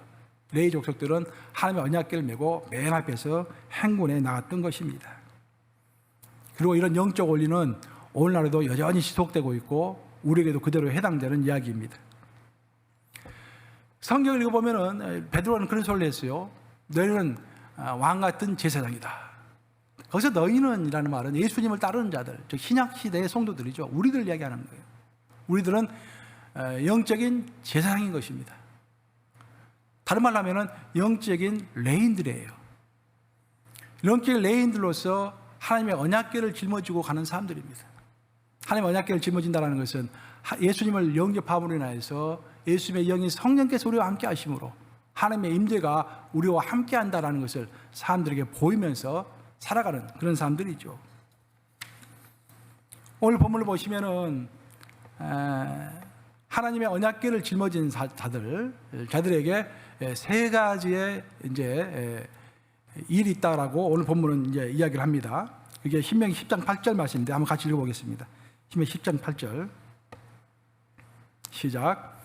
레위 족속들은 하나님의 언약궤를 메고 맨 앞에서 행군에 나갔던 것입니다. 그리고 이런 영적 원리는 오늘날에도 여전히 지속되고 있고 우리에게도 그대로 해당되는 이야기입니다. 성경을 읽어보면은 베드로는 그런 소리를 했어요. 너희는 왕 같은 제사장이다. 거기서 너희는 이라는 말은 예수님을 따르는 자들, 즉 신약시대의 성도들이죠. 우리들 이야기하는 거예요. 우리들은 영적인 제사장인 것입니다. 다른 말로 하면은 영적인 레인들이에요. 영적인 레인들로서 하나님의 언약궤를 짊어지고 가는 사람들입니다. 하나님의 언약궤를 짊어진다는 것은 예수님을 영접함으로 인하여서 예수님의 영이 성령께서 우리와 함께 하심으로 하나님의 임재가 우리와 함께 한다는 것을 사람들에게 보이면서 살아가는 그런 사람들이죠. 오늘 본문을 보시면은 하나님의 언약궤를 짊어진 자들에게 세 가지의 이제 일이 있다라고 오늘 본문은 이제 이야기를 합니다. 그게 신명기 10장 8절 말씀인데 한번 같이 읽어보겠습니다. 신명기 10장 8절 시작.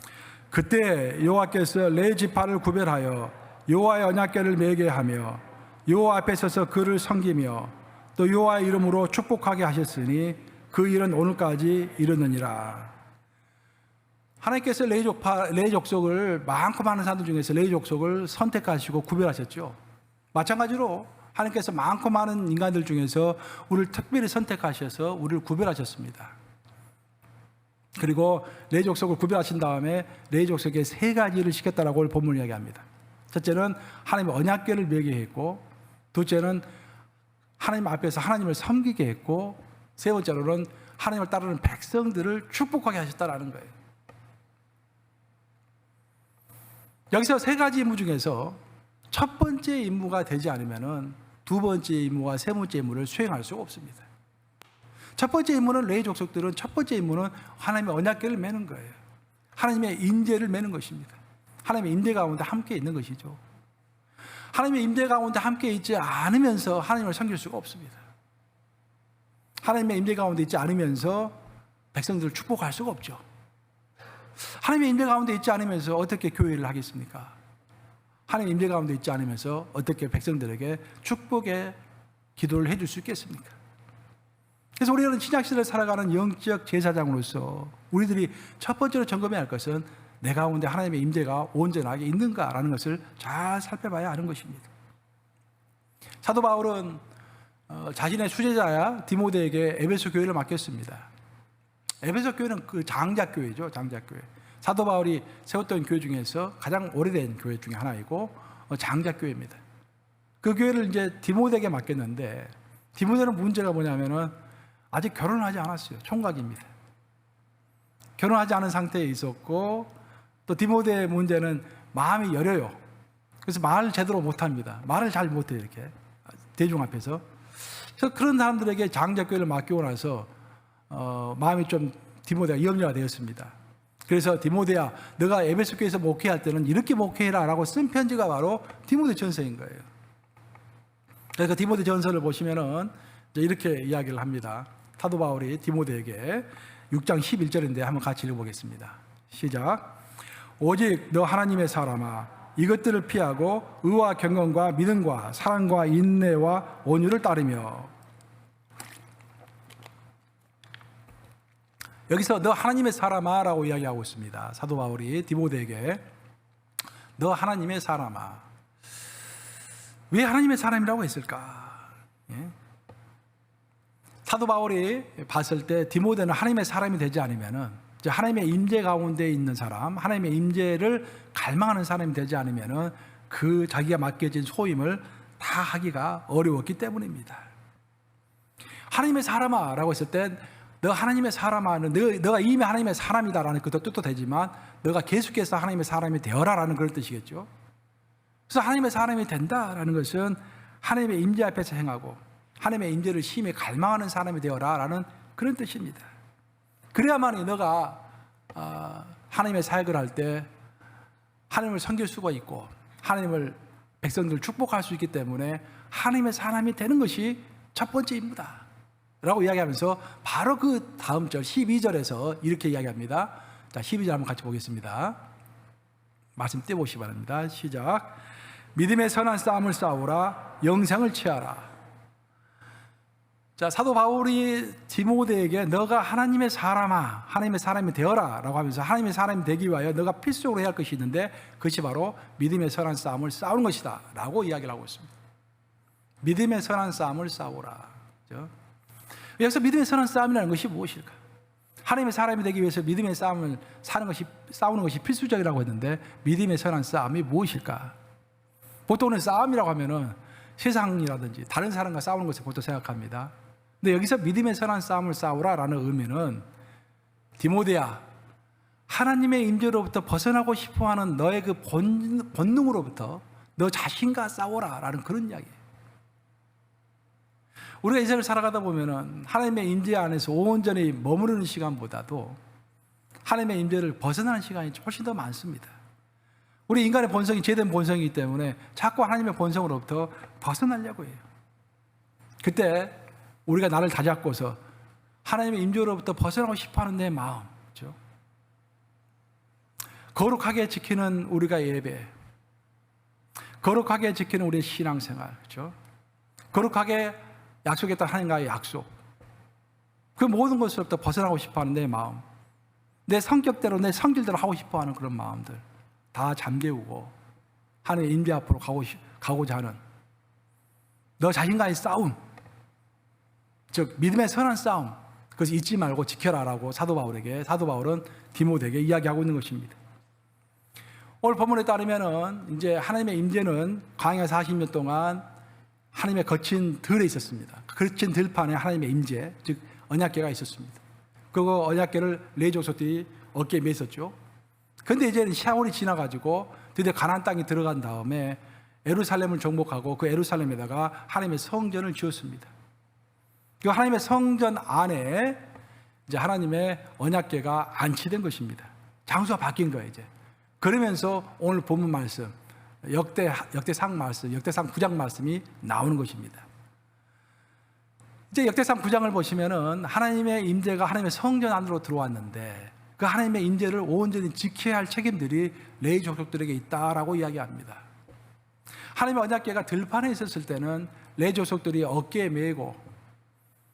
그때 여호와께서 레위 지파를 구별하여 여호와의 언약궤를 매게 하며 여호와 앞에 서서 그를 섬기며 또 여호와의 이름으로 축복하게 하셨으니 그 일은 오늘까지 이르느니라. 하나님께서 레위 족속을 많고 많은 사람들 중에서 레위 족속을 선택하시고 구별하셨죠. 마찬가지로 하나님께서 많고 많은 인간들 중에서 우리를 특별히 선택하셔서 우리를 구별하셨습니다. 그리고 레위 족속을 구별하신 다음에 레위 족속에 세 가지를 시켰다라고 오늘 본문 이야기합니다. 첫째는 하나님의 언약궤를 매게 했고, 둘째는 하나님 앞에서 하나님을 섬기게 했고, 세 번째로는 하나님을 따르는 백성들을 축복하게 하셨다라는 거예요. 여기서 세 가지 임무 중에서 첫 번째 임무가 되지 않으면은 두 번째 임무와 세 번째 임무를 수행할 수가 없습니다. 첫 번째 임무는 레위 족속들은 첫 번째 임무는 하나님의 언약궤를 매는 거예요. 하나님의 임재를 매는 것입니다. 하나님의 임재 가운데 함께 있는 것이죠. 하나님의 임재 가운데 함께 있지 않으면서 하나님을 섬길 수가 없습니다. 하나님의 임재 가운데 있지 않으면서 백성들을 축복할 수가 없죠. 하나님의 임재 가운데 있지 않으면서 어떻게 교회를 하겠습니까? 하나님의 임재 가운데 있지 않으면서 어떻게 백성들에게 축복의 기도를 해줄 수 있겠습니까? 그래서 우리는 신약시대를 살아가는 영적 제사장으로서 우리들이 첫 번째로 점검해야 할 것은 내 가운데 하나님의 임재가 온전하게 있는가라는 것을 잘 살펴봐야 하는 것입니다. 사도 바울은 자신의 수제자야 디모데에게 에베소 교회를 맡겼습니다. 에베소 교회는 그 장작교회죠. 장작교회. 사도 바울이 세웠던 교회 중에서 가장 오래된 교회 중에 하나이고 장작교회입니다. 그 교회를 이제 디모데에게 맡겼는데 디모데는 문제가 뭐냐면은 아직 결혼을 하지 않았어요. 총각입니다. 결혼하지 않은 상태에 있었고 또 디모데의 문제는 마음이 여려요. 그래서 말을 제대로 못합니다. 말을 잘 못해요. 이렇게 대중 앞에서. 그래서 그런 사람들에게 장작교회를 맡기고 나서 마음이 좀 디모데가 염려가 되었습니다. 그래서 디모데야 너가 에베소 교회에서 목회할 때는 이렇게 목회해라 라고 쓴 편지가 바로 디모데 전서인 거예요. 그래서 디모데 전서를 보시면은 이렇게 이야기를 합니다. 사도 바울이 디모데에게 6장 11절인데 한번 같이 읽어보겠습니다. 시작. 오직 너 하나님의 사람아 이것들을 피하고 의와 경건과 믿음과 사랑과 인내와 온유를 따르며. 여기서 너 하나님의 사람아 라고 이야기하고 있습니다. 사도 바울이 디모데에게 너 하나님의 사람아. 왜 하나님의 사람이라고 했을까? 예? 사도 바울이 봤을 때 디모데는 하나님의 사람이 되지 않으면은, 이제 하나님의 임재 가운데 있는 사람, 하나님의 임재를 갈망하는 사람이 되지 않으면은 그 자기가 맡겨진 소임을 다 하기가 어려웠기 때문입니다. 하나님의 사람아라고 했을 때, 너 하나님의 사람아는 너가 이미 하나님의 사람이다라는 그 뜻도 되지만, 너가 계속해서 하나님의 사람이 되어라라는 그런 뜻이겠죠. 그래서 하나님의 사람이 된다라는 것은 하나님의 임재 앞에서 행하고 하나님의 임재를 심히 갈망하는 사람이 되어라라는 그런 뜻입니다. 그래야만이 너가 하나님의 사역을 할 때 하나님을 섬길 수가 있고 하나님을 백성들을 축복할 수 있기 때문에 하나님의 사람이 되는 것이 첫 번째입니다 라고 이야기하면서 바로 그 다음 절 12절에서 이렇게 이야기합니다. 자, 12절 한번 같이 보겠습니다. 말씀 떼보시기 바랍니다. 시작. 믿음의 선한 싸움을 싸우라. 영생을 취하라. 자, 사도 바울이 디모데에게 너가 하나님의 사람아, 하나님의 사람이 되어라 라고 하면서 하나님의 사람이 되기 위하여 너가 필수적으로 해야 할 것이 있는데 그것이 바로 믿음의 선한 싸움을 싸우는 것이다 라고 이야기를 하고 있습니다. 믿음의 선한 싸움을 싸우라. 그렇죠? 여기서 믿음의 선한 싸움이라는 것이 무엇일까? 하나님의 사람이 되기 위해서 믿음의 싸움을 싸우는 것이 필수적이라고 했는데 믿음의 선한 싸움이 무엇일까? 보통은 싸움이라고 하면은 세상이라든지 다른 사람과 싸우는 것을 보통 생각합니다. 근데 여기서 믿음의 선한 싸움을 싸우라라는 의미는 디모데야, 하나님의 임재로부터 벗어나고 싶어하는 너의 그 본능으로부터 너 자신과 싸워라라는 그런 이야기예요. 우리가 인생을 살아가다 보면은 하나님의 임재 안에서 온전히 머무르는 시간보다도 하나님의 임재를 벗어나는 시간이 훨씬 더 많습니다. 우리 인간의 본성이 죄된 본성이기 때문에 자꾸 하나님의 본성으로부터 벗어나려고 해요. 그때 우리가 나를 다잡고서 하나님의 임재로부터 벗어나고 싶어하는 내 마음, 그렇죠? 거룩하게 지키는 우리가 예배, 거룩하게 지키는 우리의 신앙생활, 그렇죠? 거룩하게 약속했던 하나님과의 약속, 그 모든 것으로부터 벗어나고 싶어하는 내 마음, 내 성격대로 내 성질대로 하고 싶어하는 그런 마음들 다 잠재우고 하나님의 임재 앞으로 가고자 하는 너 자신과의 싸움, 즉 믿음의 선한 싸움, 그것을 잊지 말고 지켜라라고 사도 바울은 디모데에게 이야기하고 있는 것입니다. 오늘 본문에 따르면은 이제 하나님의 임재는 광야 40년 동안 하나님의 거친 들에 있었습니다. 거친 들판에 하나님의 임재, 즉 언약궤가 있었습니다. 그 언약궤를 레위 족속들이 어깨에 메었죠. 그런데 이제는 세월이 지나가지고 드디어 가나안 땅에 들어간 다음에 예루살렘을 정복하고 그 예루살렘에다가 하나님의 성전을 지었습니다. 그 하나님의 성전 안에 이제 하나님의 언약궤가 안치된 것입니다. 장소가 바뀐 거예요, 이제. 그러면서 오늘 본문 말씀, 역대상 9장 말씀이 나오는 것입니다. 이제 역대상 9장을 보시면은 하나님의 임재가 하나님의 성전 안으로 들어왔는데 그 하나님의 임재를 온전히 지켜야 할 책임들이 레위 족속들에게 있다라고 이야기합니다. 하나님의 언약궤가 들판에 있었을 때는 레위 족속들이 어깨에 메고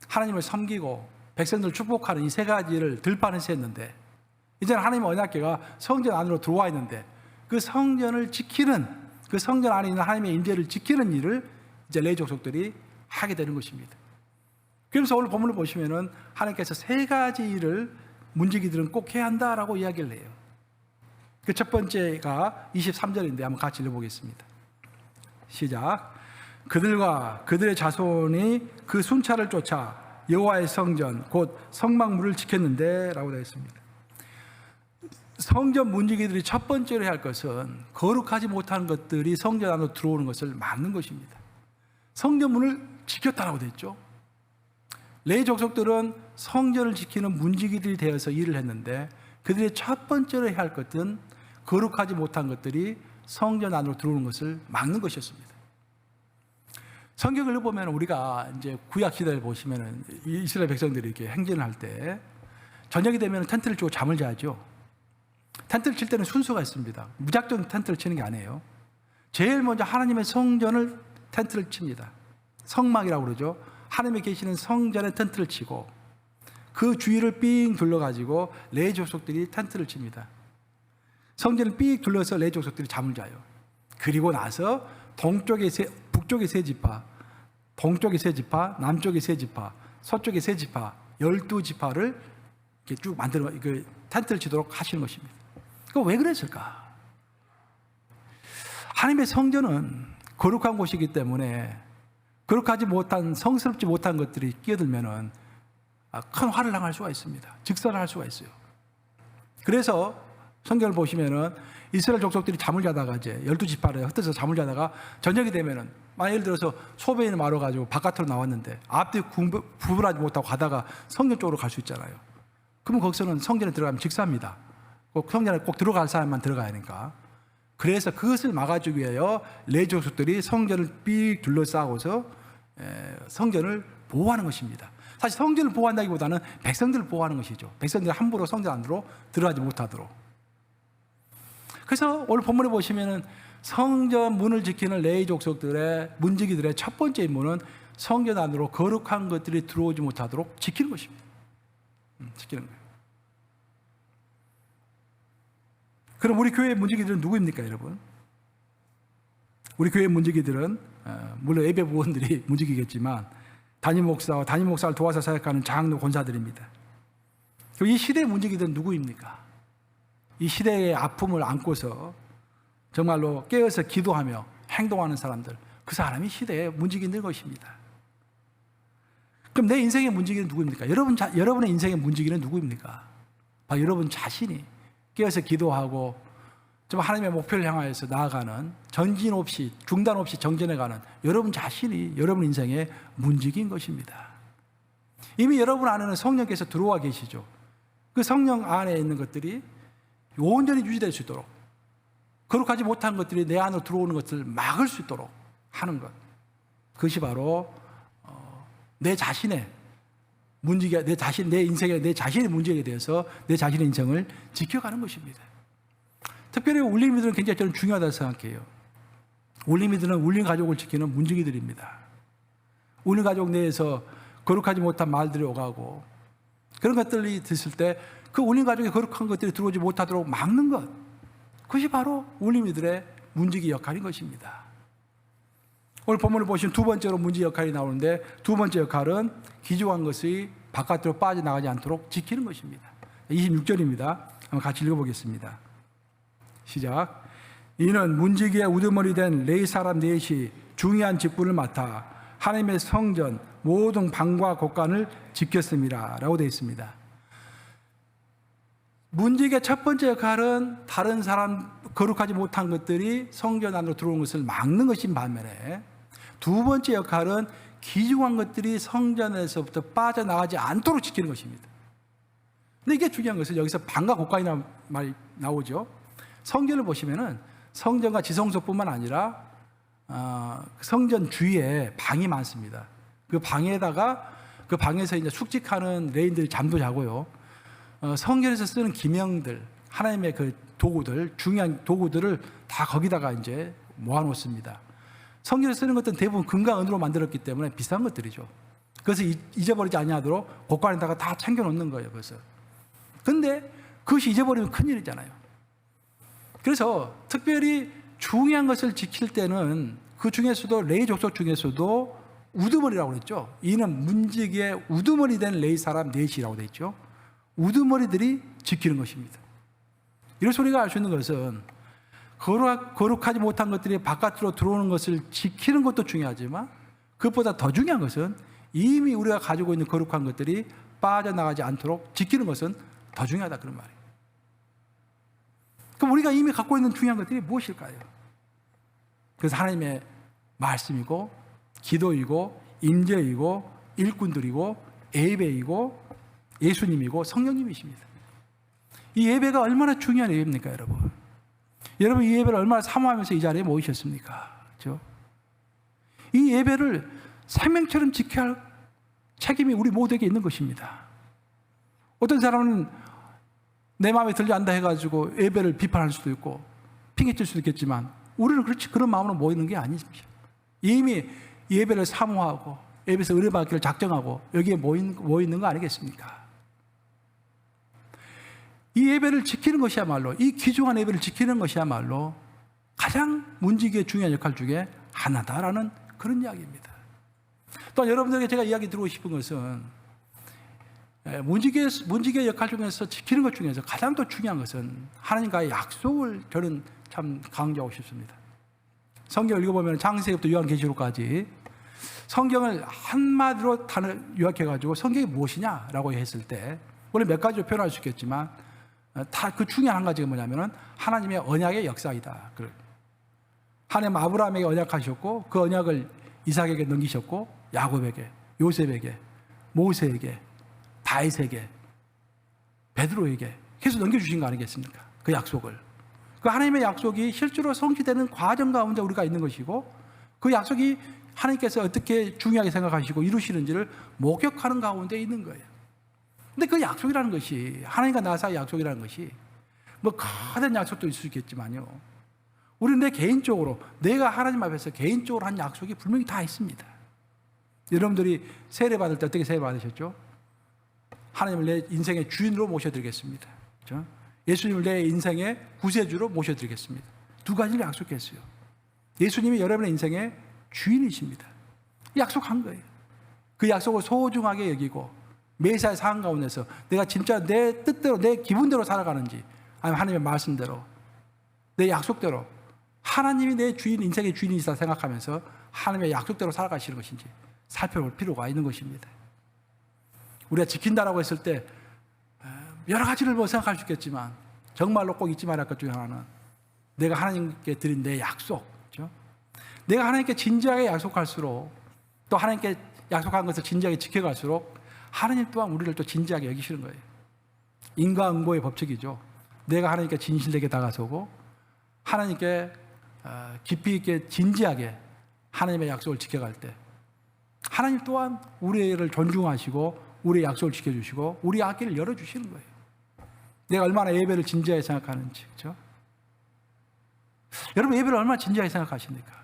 하나님을 섬기고 백성들을 축복하는 이 세 가지를 들판에서 했는데 이제는 하나님의 언약궤가 성전 안으로 들어와 있는데 그 성전을 지키는, 그 성전 안에 있는 하나님의 임재를 지키는 일을 이제 레위 족속들이 하게 되는 것입니다. 그래서 오늘 본문을 보시면은 하나님께서 세 가지 일을 문지기들은 꼭 해야 한다라고 이야기를 해요. 그 첫 번째가 23절인데 한번 같이 읽어보겠습니다. 시작. 그들과 그들의 자손이 그 순찰을 쫓아 여호와의 성전 곧 성막문을 지켰는데 라고 되어 있습니다. 성전 문지기들이 첫 번째로 해야 할 것은 거룩하지 못한 것들이 성전 안으로 들어오는 것을 막는 것입니다. 성전 문을 지켰다라고 되어 있죠. 레위 족속들은 성전을 지키는 문지기들이 되어서 일을 했는데 그들의 첫 번째로 해야 할 것은 거룩하지 못한 것들이 성전 안으로 들어오는 것을 막는 것이었습니다. 성경을 읽어보면 우리가 이제 구약 시대를 보시면은 이스라엘 백성들이 이렇게 행진을 할 때 저녁이 되면 텐트를 치고 잠을 자죠. 텐트를 칠 때는 순서가 있습니다. 무작정 텐트를 치는 게 아니에요. 제일 먼저 하나님의 성전을 텐트를 칩니다. 성막이라고 그러죠. 하나님이 계시는 성전에 텐트를 치고 그 주위를 삥 둘러가지고 레위 족속들이 텐트를 칩니다. 성전을 삥 둘러서 레위 족속들이 잠을 자요. 그리고 나서 북쪽에 세 지파, 동쪽에 세 지파, 남쪽에 세 지파, 서쪽에 세 지파, 12지파를 이렇게 쭉 만들어, 텐트를 치도록 하시는 것입니다. 그 왜 그랬을까? 하나님의 성전은 거룩한 곳이기 때문에 거룩하지 못한, 성스럽지 못한 것들이 끼어들면은 큰 화를 당할 수가 있습니다. 직설을 할 수가 있어요. 그래서 성경을 보시면은 이스라엘 족속들이 잠을 자다가 이제 12지파를 흩어서 잠을 자다가 저녁이 되면은 예를 들어서 소변을 마러가지고 바깥으로 나왔는데 앞뒤 구분하지 못하고 가다가 성전 쪽으로 갈 수 있잖아요. 그러면 거기서는 성전에 들어가면 직사입니다. 꼭 성전에 꼭 들어갈 사람만 들어가야 하니까. 그래서 그것을 막아주기 위하여 레위 족속들이 성전을 삑 둘러싸고서 성전을 보호하는 것입니다. 사실 성전을 보호한다기보다는 백성들을 보호하는 것이죠. 백성들이 함부로 성전 안으로 들어가지 못하도록. 그래서 오늘 본문에 보시면은 성전 문을 지키는 레위 족속들의 문지기들의 첫 번째 임무는 성전 안으로 거룩한 것들이 들어오지 못하도록 지키는 것입니다. 지키는 거예요. 그럼 우리 교회의 문지기들은 누구입니까, 여러분? 우리 교회 문지기들은 물론 예배 부원들이 문지기겠지만 담임 목사와 담임 목사를 도와서 사역하는 장로 권사들입니다. 그럼 이 시대의 문지기들은 누구입니까? 이 시대의 아픔을 안고서 정말로 깨어서 기도하며 행동하는 사람들, 그 사람이 시대의 문지기인 것입니다. 그럼 내 인생의 문지기는 누구입니까? 여러분의 인생의 문지기는 누구입니까? 바로 여러분 자신이 깨어서 기도하고 좀 하나님의 목표를 향하여서 나아가는, 전진 없이 중단 없이 정진해가는 여러분 자신이 여러분 인생의 문지기인 것입니다. 이미 여러분 안에는 성령께서 들어와 계시죠. 그 성령 안에 있는 것들이 온전히 유지될 수 있도록, 거룩하지 못한 것들이 내 안으로 들어오는 것을 막을 수 있도록 하는 것, 그것이 바로 내 자신의 문지기가, 내 인생에 내 자신의 문제에 대해서 내 자신의 인생을 지켜가는 것입니다. 특별히 울림이들은 굉장히 저는 중요하다고 생각해요. 울림이들은 울림 가족을 지키는 문지기들입니다. 울림 가족 내에서 거룩하지 못한 말들이 오가고 그런 것들이 있을 때 그 울림 가족에 거룩한 것들이 들어오지 못하도록 막는 것, 그것이 바로 울림이들의 문지기 역할인 것입니다. 오늘 본문을 보시면 두 번째로 문지기 역할이 나오는데, 두 번째 역할은 기중한 것이 바깥으로 빠져나가지 않도록 지키는 것입니다. 26절입니다. 한번 같이 읽어보겠습니다. 시작. 이는 문지기의 우두머리 된 레위 사람 넷이 중요한 직분을 맡아 하나님의 성전 모든 방과 곳간을 지켰습니다. 라고 되어 있습니다. 문지기의 첫 번째 역할은 다른 사람, 거룩하지 못한 것들이 성전 안으로 들어오는 것을 막는 것인 반면에, 두 번째 역할은 기중한 것들이 성전에서부터 빠져나가지 않도록 지키는 것입니다. 근데 이게 중요한 것은 여기서 방과 곳간이라는 말이 나오죠. 성전을 보시면은 성전과 지성소뿐만 아니라 성전 주위에 방이 많습니다. 그 방에다가 그 방에서 이제 숙직하는 레인들이 잠도 자고요. 성전에서 쓰는 기명들, 하나님의 그 도구들, 중요한 도구들을 다 거기다가 이제 모아놓습니다. 성전에서 쓰는 것들은 대부분 금과 은으로 만들었기 때문에 비싼 것들이죠. 그래서 잊어버리지 않도록 곳간에다가 다 챙겨놓는 거예요. 그래서. 근데 그것이 잊어버리면 큰일이잖아요. 그래서 특별히 중요한 것을 지킬 때는 그 중에서도 레위 족속 중에서도 우두머리라고 그랬죠. 이는 문지기의 우두머리 된 레위 사람 넷이라고 되어 있죠. 우두머리들이 지키는 것입니다. 이런 소리가 알 수 있는 것은 거룩하지 못한 것들이 바깥으로 들어오는 것을 지키는 것도 중요하지만 그것보다 더 중요한 것은 이미 우리가 가지고 있는 거룩한 것들이 빠져나가지 않도록 지키는 것은 더 중요하다, 그런 말이에요. 그럼 우리가 이미 갖고 있는 중요한 것들이 무엇일까요? 그래서 하나님의 말씀이고 기도이고 임재이고 일꾼들이고 예배이고 예수님이고 성령님이십니다. 이 예배가 얼마나 중요한 예배입니까, 여러분? 여러분 이 예배를 얼마나 사모하면서 이 자리에 모이셨습니까? 그렇죠? 이 예배를 생명처럼 지켜야 할 책임이 우리 모두에게 있는 것입니다. 어떤 사람은 내 마음에 들지 않다 해가지고 예배를 비판할 수도 있고 핑계칠 수도 있겠지만 우리는 그런 마음으로 모이는 게 아니십니다. 이미 예배를 사모하고 예배에서 은혜 받기를 작정하고 여기에 모이는 거 아니겠습니까? 이 예배를 지키는 것이야말로, 이 귀중한 예배를 지키는 것이야말로 가장 문지기의 중요한 역할 중에 하나다라는 그런 이야기입니다. 또 여러분들에게 제가 이야기 드리고 싶은 것은 문지기의 역할 중에서 지키는 것 중에서 가장 또 중요한 것은 하나님과의 약속을 저는 참 강조하고 싶습니다. 성경을 읽어보면 창세기부터 요한계시록까지 성경을 한마디로 요약해가지고 성경이 무엇이냐라고 했을 때 원래 몇 가지로 표현할 수 있겠지만 다 그 중요한 한 가지가 뭐냐면은 하나님의 언약의 역사이다. 하나님 아브라함에게 언약하셨고 그 언약을 이삭에게 넘기셨고 야곱에게, 요셉에게, 모세에게, 다윗에게, 베드로에게 계속 넘겨주신 거 아니겠습니까? 그 약속을. 그 하나님의 약속이 실제로 성취되는 과정 가운데 우리가 있는 것이고 그 약속이 하나님께서 어떻게 중요하게 생각하시고 이루시는지를 목격하는 가운데 있는 거예요. 근데 그 약속이라는 것이 하나님과 나 사이의 약속이라는 것이 뭐 거대한 약속도 있을 수 있겠지만요. 우리는 내 개인적으로 내가 하나님 앞에서 개인적으로 한 약속이 분명히 다 있습니다. 여러분들이 세례 받을 때 어떻게 세례 받으셨죠? 하나님을 내 인생의 주인으로 모셔드리겠습니다. 그렇죠? 예수님을 내 인생의 구세주로 모셔드리겠습니다. 두 가지를 약속했어요. 예수님이 여러분의 인생의 주인이십니다. 약속한 거예요. 그 약속을 소중하게 여기고 매사의 상황 가운데서 내가 진짜 내 뜻대로 내 기분대로 살아가는지 아니면 하나님의 말씀대로 내 약속대로 하나님이 내 주인, 인생의 주인이시다 생각하면서 하나님의 약속대로 살아가시는 것인지 살펴볼 필요가 있는 것입니다. 우리가 지킨다라고 했을 때 여러 가지를 뭐 생각할 수 있겠지만 정말로 꼭 잊지 말아야 할 것 중에 하나는 내가 하나님께 드린 내 약속, 그렇죠? 내가 하나님께 진지하게 약속할수록 또 하나님께 약속한 것을 진지하게 지켜갈수록 하나님 또한 우리를 또 진지하게 여기시는 거예요. 인과응보의 법칙이죠. 내가 하나님께 진실되게 다가서고 하나님께 깊이 있게 진지하게 하나님의 약속을 지켜갈 때 하나님 또한 우리를 존중하시고 우리의 약속을 지켜주시고 우리 앞길을 열어주시는 거예요. 내가 얼마나 예배를 진지하게 생각하는지, 그렇죠? 여러분 예배를 얼마나 진지하게 생각하십니까?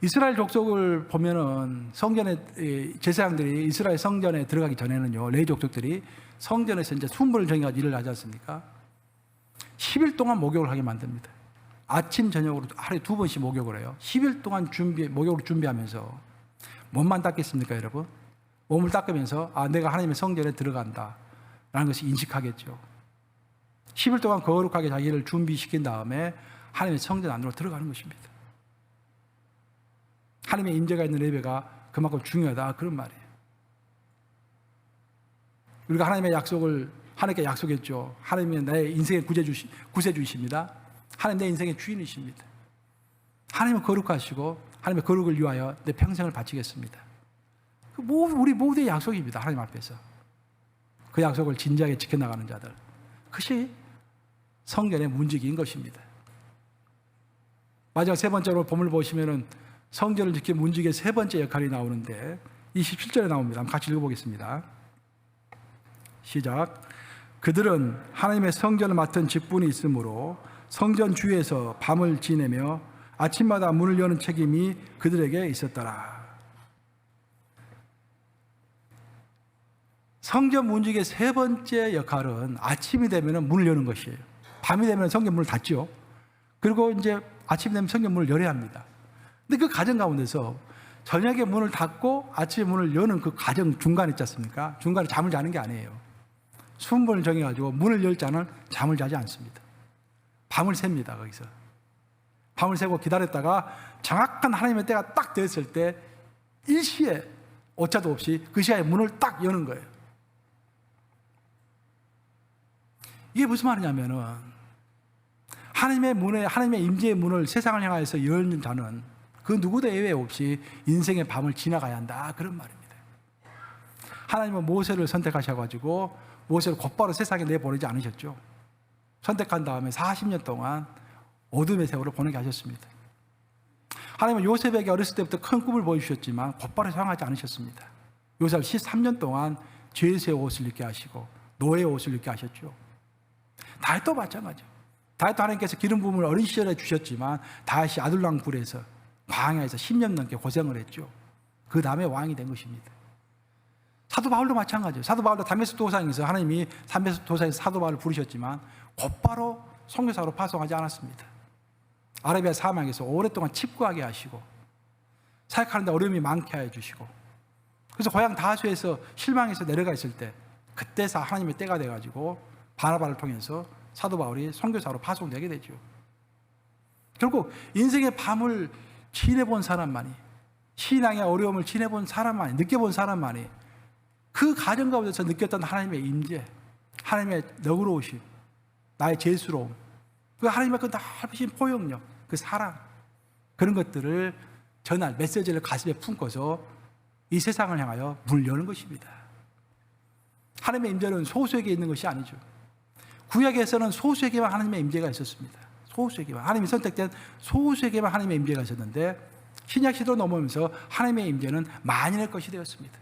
이스라엘 족속을 보면은 성전에 제사장들이 이스라엘 성전에 들어가기 전에는요 레위 족속들이 성전에서 이제 순번을 정해가지고 일을 하지 않습니까? 10일 동안 목욕을 하게 만듭니다. 아침 저녁으로 하루에 2번씩 목욕을 해요. 10일 동안 목욕을 준비하면서 몸만 닦겠습니까, 여러분? 몸을 닦으면서 내가 하나님의 성전에 들어간다라는 것이 인식하겠죠. 10일 동안 거룩하게 자기를 준비시킨 다음에 하나님의 성전 안으로 들어가는 것입니다. 하나님의 임재가 있는 예배가 그만큼 중요하다 그런 말이에요. 우리가 하나님의 약속을 하나님께 약속했죠. 하나님이 내 인생의 구세주이십니다. 하나님 내 인생의 주인이십니다. 하나님은 거룩하시고 하나님의 거룩을 위하여 내 평생을 바치겠습니다. 우리 모두의 약속입니다. 하나님 앞에서. 그 약속을 진지하게 지켜나가는 자들. 그것이 성전의 문지기인 것입니다. 마지막 세 번째로 본문을 보시면은 성전을 지키는 문지기의 세 번째 역할이 나오는데 27절에 나옵니다. 한번 같이 읽어보겠습니다. 시작. 그들은 하나님의 성전을 맡은 직분이 있으므로 성전 주위에서 밤을 지내며 아침마다 문을 여는 책임이 그들에게 있었더라. 성전 문지기의 세 번째 역할은 아침이 되면 문을 여는 것이에요. 밤이 되면 성전 문을 닫죠. 그리고 이제 아침이 되면 성전 문을 열어야 합니다. 근데 그 과정 가운데서 저녁에 문을 닫고 아침에 문을 여는 그 과정 중간에 있지 않습니까? 중간에 잠을 자는 게 아니에요. 순번을 정해가지고 문을 열 자는 잠을 자지 않습니다. 밤을 셉니다, 거기서. 밤을 새고 기다렸다가 정확한 하나님의 때가 딱 됐을 때 일시에 오차도 없이 그 시간에 문을 딱 여는 거예요. 이게 무슨 말이냐면은 하나님의 문에, 하나님의 임재의 문을 세상을 향하여서 열는 자는 그 누구도 예외 없이 인생의 밤을 지나가야 한다. 그런 말입니다. 하나님은 모세를 선택하셔가지고 모세를 곧바로 세상에 내보내지 않으셨죠. 선택한 다음에 40년 동안 어둠의 세월을 보내게 하셨습니다. 하나님은 요셉에게 어렸을 때부터 큰 꿈을 보여주셨지만 곧바로 사용하지 않으셨습니다. 요셉을 13년 동안 죄수의 옷을 입게 하시고 노예의 옷을 입게 하셨죠. 다윗도 마찬가지죠. 다윗도 하나님께서 기름 부음을 어린 시절에 주셨지만 다윗이 아둘람 굴에서 광야에서 10년 넘게 고생을 했죠. 그 다음에 왕이 된 것입니다. 사도 바울도 마찬가지예요. 사도 바울도 담메섹 도상에서 하나님이 담메섹 도상에서 사도 바울을 부르셨지만 곧바로 선교사로 파송하지 않았습니다. 아라비아 사막에서 오랫동안 칩구하게 하시고 사역하는데 어려움이 많게 해주시고, 그래서 고향 다수에서 실망해서 내려가 있을 때, 그때서 하나님의 때가 돼가지고 바나바를 통해서 사도 바울이 선교사로 파송되게 되죠. 결국 인생의 밤을 지내본 사람만이, 신앙의 어려움을 지내본 사람만이, 느껴본 사람만이 그 가정 가운데서 느꼈던 하나님의 임재, 하나님의 너그러우심, 나의 죄스러움, 그 하나님의 그 넓으신 포용력, 그 사랑, 그런 것들을 전할 메시지를 가슴에 품고서 이 세상을 향하여 문을 여는 것입니다. 하나님의 임재는 소수에게 있는 것이 아니죠. 구약에서는 소수에게만 하나님의 임재가 있었습니다. 소수에게만, 하나님이 선택된 소수에게만 하나님의 임재가 있었는데, 신약 시대로 넘어오면서 하나님의 임재는 만인의 것이 되었습니다.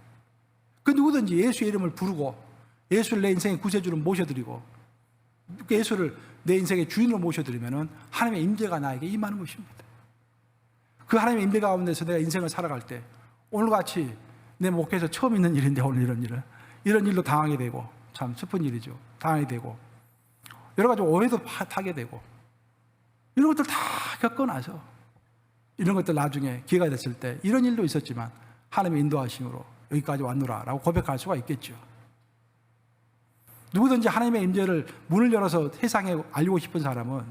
그 누구든지 예수의 이름을 부르고 예수를 내 인생의 구세주로 모셔드리고 예수를 내 인생의 주인으로 모셔드리면 하나님의 임재가 나에게 임하는 것입니다. 그 하나님의 임재 가운데서 내가 인생을 살아갈 때, 오늘같이 내 목회에서 처음 있는 일인데, 오늘 이런 일로 당하게 되고, 참 슬픈 일이죠. 당하게 되고, 여러 가지 오해도 타게 되고, 이런 것들 다 겪고 나서 이런 것들 나중에 기회가 됐을 때 이런 일도 있었지만 하나님의 인도하심으로 여기까지 왔노라 라고 고백할 수가 있겠죠. 누구든지 하나님의 임재를 문을 열어서 세상에 알리고 싶은 사람은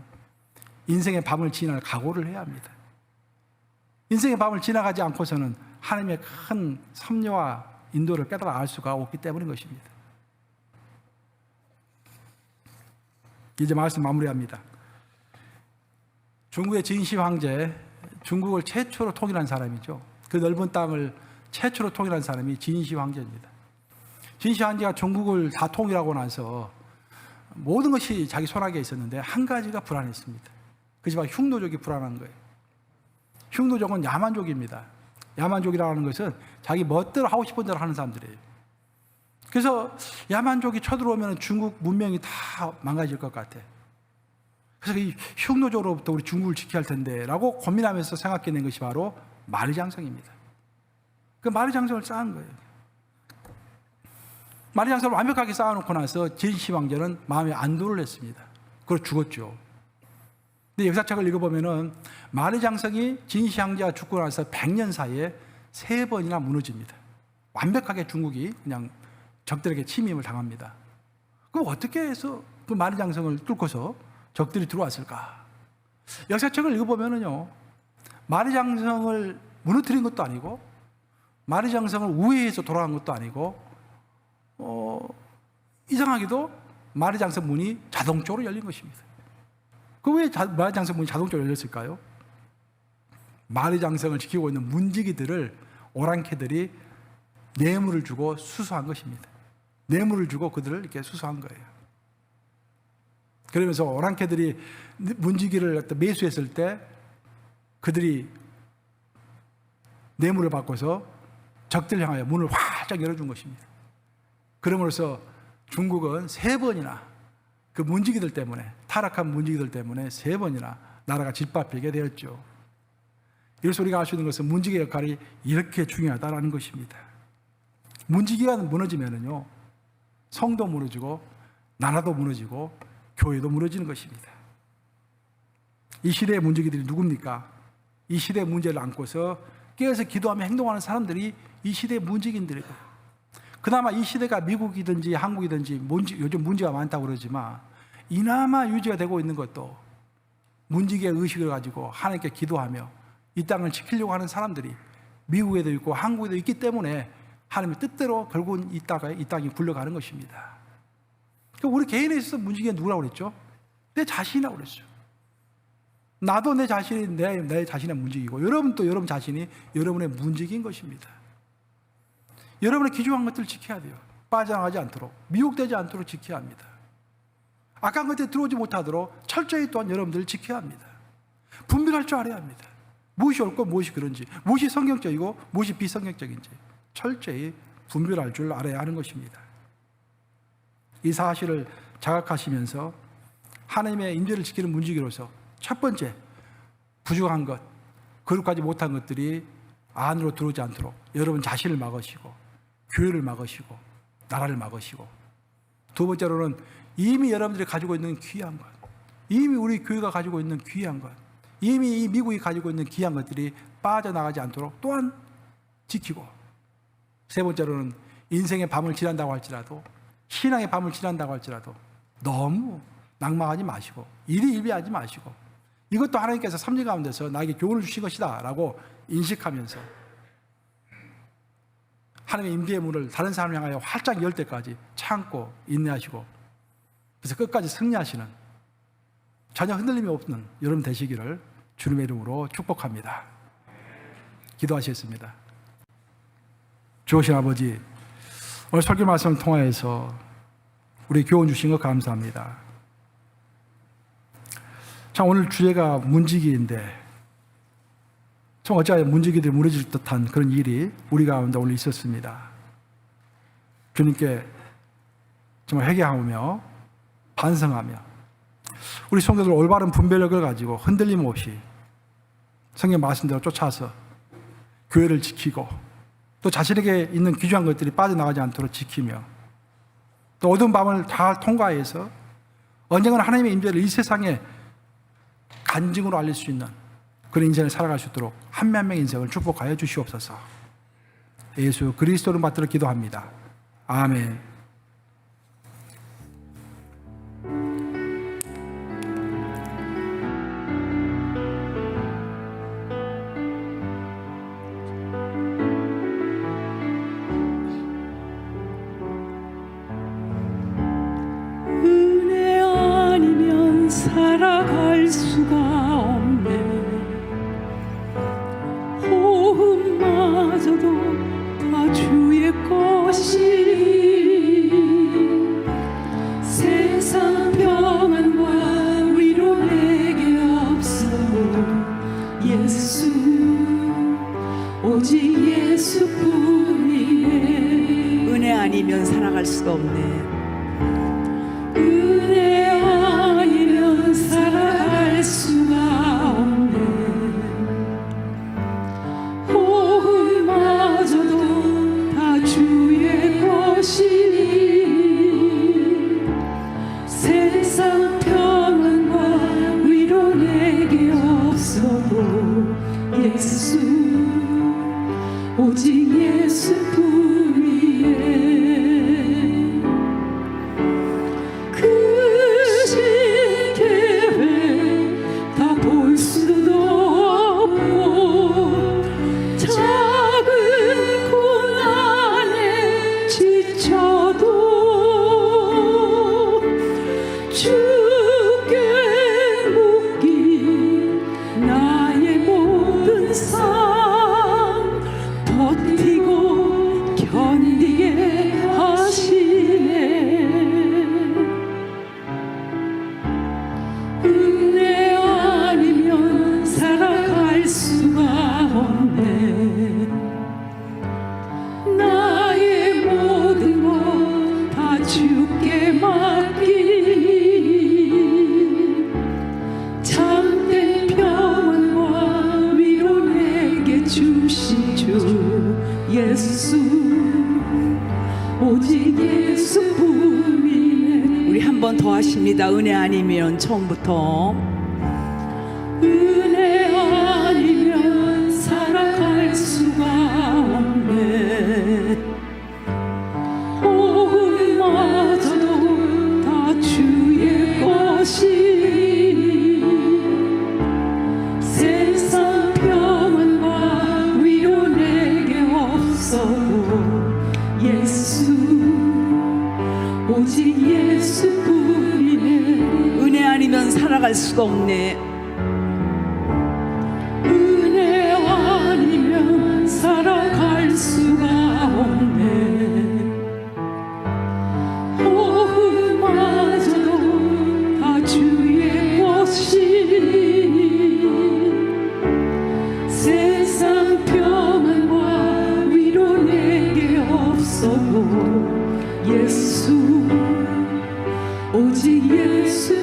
인생의 밤을 지날 각오를 해야 합니다. 인생의 밤을 지나가지 않고서는 하나님의 큰 섭리와 인도를 깨달아 알 수가 없기 때문인 것입니다. 이제 말씀 마무리합니다. 중국의 진시 황제, 중국을 최초로 통일한 사람이죠. 그 넓은 땅을 최초로 통일한 사람이 진시 황제입니다. 진시 황제가 중국을 다 통일하고 나서 모든 것이 자기 손아귀에 있었는데 한 가지가 불안했습니다. 그것이 바로 흉노족이 불안한 거예요. 흉노족은 야만족입니다. 야만족이라고 하는 것은 자기 멋대로 하고 싶은 대로 하는 사람들이에요. 그래서 야만족이 쳐들어오면 중국 문명이 다 망가질 것 같아. 그래서 이 흉노족으로부터 우리 중국을 지켜야 할 텐데 라고 고민하면서 생각해낸 것이 바로 마리장성입니다. 그 마리장성을 쌓은 거예요. 마리장성을 완벽하게 쌓아놓고 나서 진시 황제는 마음에 안도를 했습니다. 그걸 죽었죠. 근데 역사책을 읽어보면은 마리장성이 진시 황제가 죽고 나서 100년 사이에 3번이나 무너집니다. 완벽하게 중국이 그냥 적들에게 침입을 당합니다. 그럼 어떻게 해서 그 마리장성을 뚫고서 적들이 들어왔을까? 역사책을 읽어보면은요, 마리장성을 무너뜨린 것도 아니고, 마리장성을 우회해서 돌아간 것도 아니고, 이상하게도 마리장성 문이 자동적으로 열린 것입니다. 그 왜 마리장성 문이 자동적으로 열렸을까요? 마리장성을 지키고 있는 문지기들을 오랑캐들이 뇌물을 주고 수수한 것입니다. 뇌물을 주고 그들을 이렇게 수수한 거예요. 그러면서 오랑캐들이 문지기를 매수했을 때 그들이 뇌물을 받고서 적들 향하여 문을 활짝 열어준 것입니다. 그러므로써 중국은 3번이나 그 문지기들 때문에, 타락한 문지기들 때문에 3번이나 나라가 짓밟히게 되었죠. 이래서 우리가 알 수 있는 것은 문지기의 역할이 이렇게 중요하다는 것입니다. 문지기가 무너지면은요, 성도 무너지고 나라도 무너지고 교회도 무너지는 것입니다. 이 시대의 문지기들이 누굽니까? 이 시대의 문제를 안고서 깨어서 기도하며 행동하는 사람들이 이 시대의 문지기들이고, 그나마 이 시대가 미국이든지 한국이든지 요즘 문제가 많다고 그러지만 이나마 유지가 되고 있는 것도 문지기의 의식을 가지고 하나님께 기도하며 이 땅을 지키려고 하는 사람들이 미국에도 있고 한국에도 있기 때문에 하나님의 뜻대로 결국은 이 땅이 굴러가는 것입니다. 우리 개인에 있어서 문지기가 누구라고 그랬죠? 내 자신이라고 그랬죠. 나도 내 자신이 내 자신의 문지기고, 여러분도 여러분 자신이 여러분의 문지기인 것입니다. 여러분의 귀중한 것들을 지켜야 돼요. 빠져나가지 않도록, 미혹되지 않도록 지켜야 합니다. 악한 것들이 들어오지 못하도록 철저히 또한 여러분들을 지켜야 합니다. 분별할 줄 알아야 합니다. 무엇이 옳고 무엇이 그런지, 무엇이 성경적이고 무엇이 비성경적인지 철저히 분별할 줄 알아야 하는 것입니다. 이 사실을 자각하시면서 하나님의 임재를 지키는 문지기로서 첫 번째, 부족한 것, 거룩하지 못한 것들이 안으로 들어오지 않도록 여러분 자신을 막으시고, 교회를 막으시고, 나라를 막으시고, 두 번째로는 이미 여러분들이 가지고 있는 귀한 것, 이미 우리 교회가 가지고 있는 귀한 것, 이미 이 미국이 가지고 있는 귀한 것들이 빠져나가지 않도록 또한 지키고, 세 번째로는 인생의 밤을 지난다고 할지라도, 신앙의 밤을 지난다고 할지라도 너무 낭망하지 마시고 일희일비하지 마시고, 이것도 하나님께서 3년 가운데서 나에게 교훈을 주신 것이다 라고 인식하면서 하나님의 임재의 문을 다른 사람을 향하여 활짝 열 때까지 참고 인내하시고, 그래서 끝까지 승리하시는, 전혀 흔들림이 없는 여러분 되시기를 주님의 이름으로 축복합니다. 기도하시겠습니다. 주오신 아버지, 오늘 설교 말씀을 통하여서 우리 교훈 주신 것 감사합니다. 참 오늘 주제가 문지기인데, 참 어찌하여 문지기들이 무너질 듯한 그런 일이 우리 가운데 오늘 있었습니다. 주님께 정말 회개하며 반성하며 우리 성도들 올바른 분별력을 가지고 흔들림 없이 성경 말씀대로 쫓아서 교회를 지키고, 또 자신에게 있는 귀중한 것들이 빠져나가지 않도록 지키며, 또 어두운 밤을 다 통과해서 언젠가는 하나님의 임재를 이 세상에 간증으로 알릴 수 있는 그런 인생을 살아갈 수 있도록 한 명 한 명 인생을 축복하여 주시옵소서. 예수 그리스도를 받들어 기도합니다. 아멘. 은혜 아니면 살아갈 수가 없네. 호흡마저도 다 주의 것이, 세상 평안과 위로 내게 없어. 예수, 오직 예수뿐이네. 은혜 아니면 살아갈 수가 없네. 은혜 아니면 살아갈 수가 없네. 호흡마저도 다 주의 것이니, 세상 평안과 위로 내게 없어도. 예수, 오직 예수뿐이네. 예수, 오직 예수뿐이네. 우리 한 번 더 하십니다. 은혜 아니면 처음부터. 은혜 아니면 살아갈 수가 없네. 호흡마저도 다 주의 것이니, 세상 평안과 위로 내게 없어도. 예수, 오직 예수뿐이네. 은혜 아니면 살아갈 수가 없네. 은혜 아니면 살아갈 수가 없네. 호흡마저도 다 주의 것이니, 세상 평안과 위로 내게 없어도. 예수, 오직 예수뿐이네.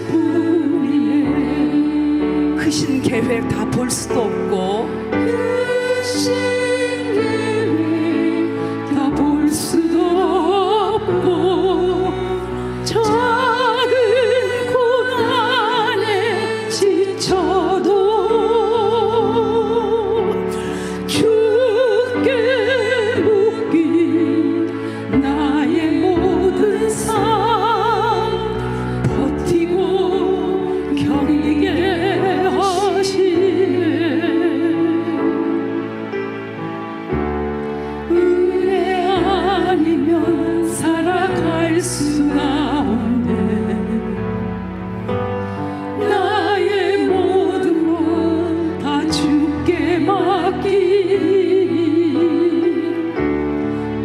아니면 살아갈 수가 없네. 나의 모든 것 다 주께 맡기니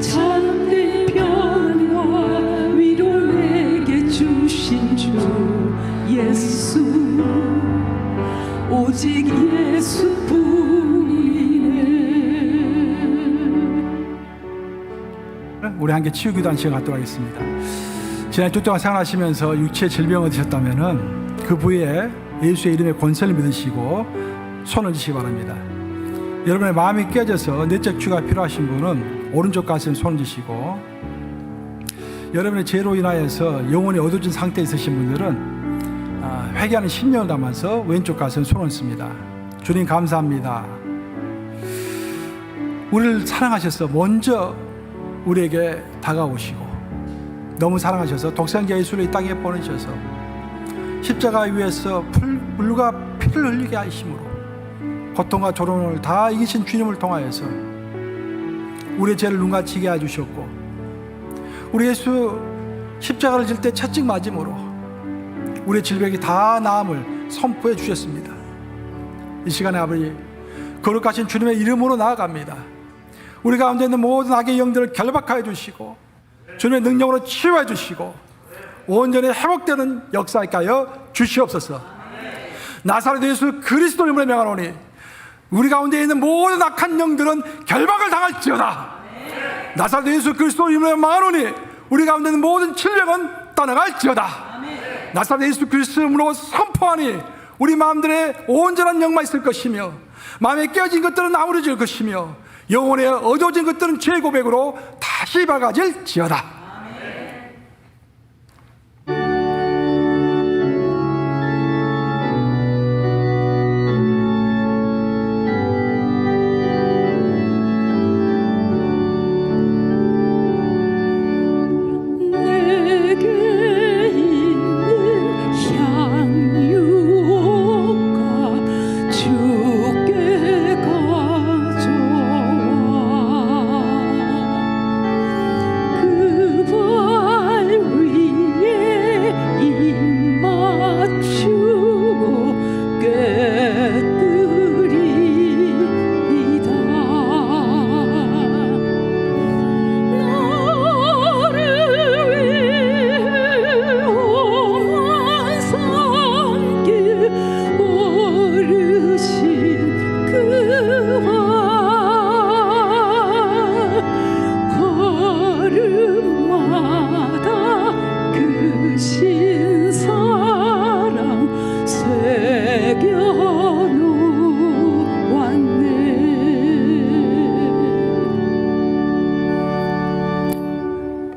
참된 평안과 위로 내게 주신 주 예수, 오직 예수뿐이네. 우리 함께 치유기도 한 시간 갖도록 하겠습니다. 지난 주 동안 생활하시면서 육체의 질병을 얻으셨다면 그 부위에 예수의 이름의 권세를 믿으시고 손을 드시기 바랍니다. 여러분의 마음이 깨져서 내적 치유가 필요하신 분은 오른쪽 가슴에 손을 드시고, 여러분의 죄로 인하여서 영혼이 어두워진 상태에 있으신 분들은 회개하는 심령을 담아서 왼쪽 가슴에 손을 씁니다. 주님 감사합니다. 우리를 사랑하셔서 먼저 우리에게 다가오시고, 너무 사랑하셔서 독생자 예수를 이 땅에 보내셔서 십자가 위에서 불과 피를 흘리게 하심으로 고통과 조롱을 다 이기신 주님을 통하여서 우리의 죄를 눈같이게 해주셨고, 우리 예수 십자가를 질 때 채찍 맞음으로 우리의 질병이 다 나음을 선포해 주셨습니다. 이 시간에 아버지, 거룩하신 주님의 이름으로 나아갑니다. 우리 가운데 있는 모든 악의 영들을 결박하여 주시고 주님의 능력으로 치유해 주시고 온전히 회복되는 역사있게 하여 주시옵소서. 나사렛 예수 그리스도 이름으로 명하노니 우리 가운데 있는 모든 악한 영들은 결박을 당할지어다. 나사렛 예수 그리스도 이름으로 명하노니 우리 가운데 있는 모든 질병은 떠나갈지어다. 나사렛 예수 그리스도 이름으로 선포하니 우리 마음들의 온전한 영만 있을 것이며 마음에 깨어진 것들은 아무러질 것이며 영혼에 어두워진 것들은 죄 고백으로 다시 밝아질지어다.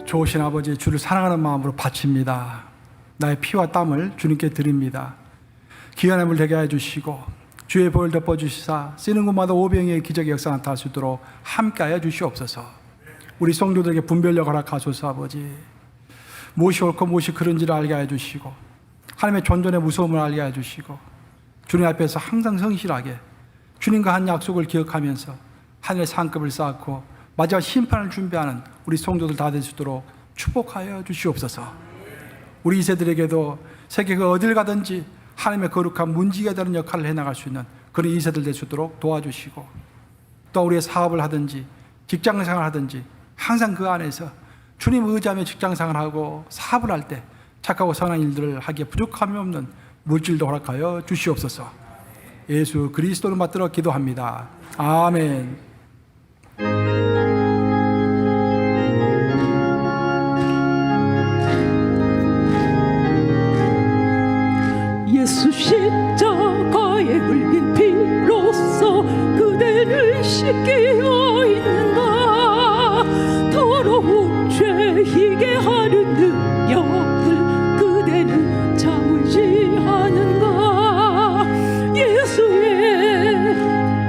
좋으신 아버지, 주를 사랑하는 마음으로 바칩니다. 나의 피와 땀을 주님께 드립니다. 귀한 힘을 되게 해주시고 주의 보혈 덮어주시사 쓰는 곳마다 오병이의 기적의 역사 나타날 수 있도록 함께하여 주시옵소서. 우리 성도들에게 분별력 허락하소서. 아버지, 무엇이 옳고 무엇이 그른지를 알게 해주시고 하나님의 존존의 무서움을 알게 해주시고 주님 앞에서 항상 성실하게 주님과 한 약속을 기억하면서 하늘의 상급을 쌓고 마지막 심판을 준비하는 우리 성도들 다 될 수 있도록 축복하여 주시옵소서. 우리 2세들에게도 세계가 어딜 가든지 하나님의 거룩한 문지기가 되는 역할을 해나갈 수 있는 그런 2세들 될 수 있도록 도와주시고, 또 우리의 사업을 하든지 직장생활을 하든지 항상 그 안에서 주님 의지하며 직장생활하고 사업을 할 때 착하고 선한 일들을 하기에 부족함이 없는 물질도 허락하여 주시옵소서. 예수 그리스도를 받들어 기도합니다. 아멘. 예수 십자가에 흘린 피로써 그대를 씻기어 있는가. 더러운 죄 희게 하는 능력을 그대는 참으지 않은가. 예수의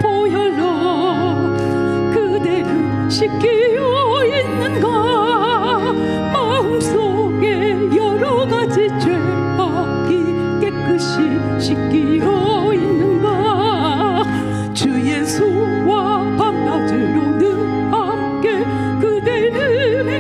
보혈로 그대는 씻기어 있는가. 마음속에 여러 가지 죄악이 깨끗이 씻기어 있는가. 주 예수와 밤낮으로 늘 함께 그대는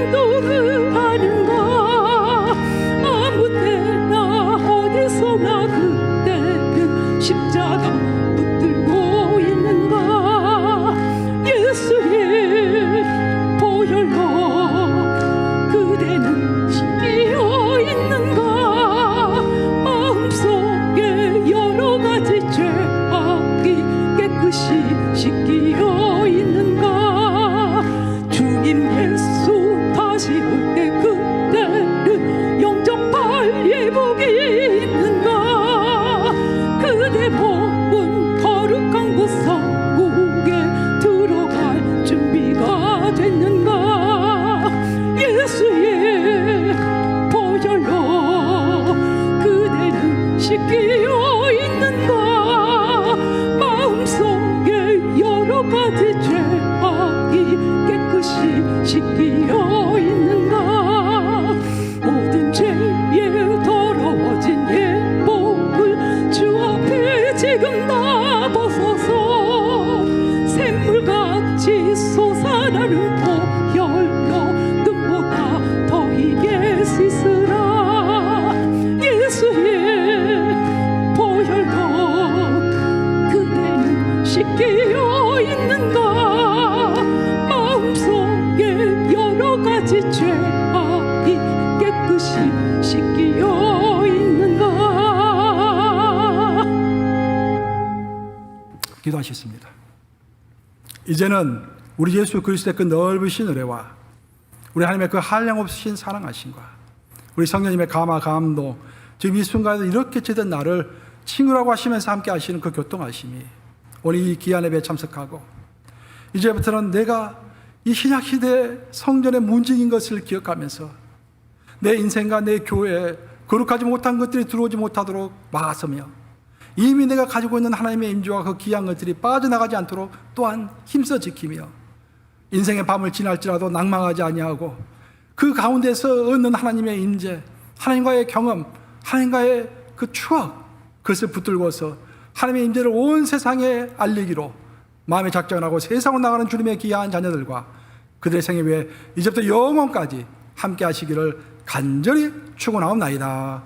씻기어 있는가. 모든 죄에 더러워진 예복을 주 앞에 지금 다 벗어서 샘물같이 솟아나는 보혈로 눈보다 더 희게 씻으라. 예수의 보혈로 그대는 씻기어 있는가. 마음속에 여러 가지 죄악이 깨끗이 씻기어 있는가. 기도하셨습니다. 이제는 우리 예수 그리스도의 그 넓으신 은혜와 우리 하나님의 그 한량없으신 사랑하심과 우리 성령님의 감화 감동, 지금 이 순간에도 이렇게 죄된 나를 친구라고 하시면서 함께 하시는 그 교통하심이 오늘 이 귀한 예배에 참석하고 이제부터는 내가 이 신약 시대 성전의 문지기인 것을 기억하면서 내 인생과 내 교회에 거룩하지 못한 것들이 들어오지 못하도록 막아서며 이미 내가 가지고 있는 하나님의 임재와 그 귀한 것들이 빠져나가지 않도록 또한 힘써 지키며 인생의 밤을 지날지라도 낭망하지 아니하고 그 가운데서 얻는 하나님의 임재, 하나님과의 경험, 하나님과의 그 추억, 그것을 붙들고서 하나님의 임재를 온 세상에 알리기로 마음의 작정을 하고 세상으로 나가는 주님의 귀한 자녀들과 그들의 생애 위에 이제부터 영원까지 함께 하시기를 간절히 축원하옵나이다.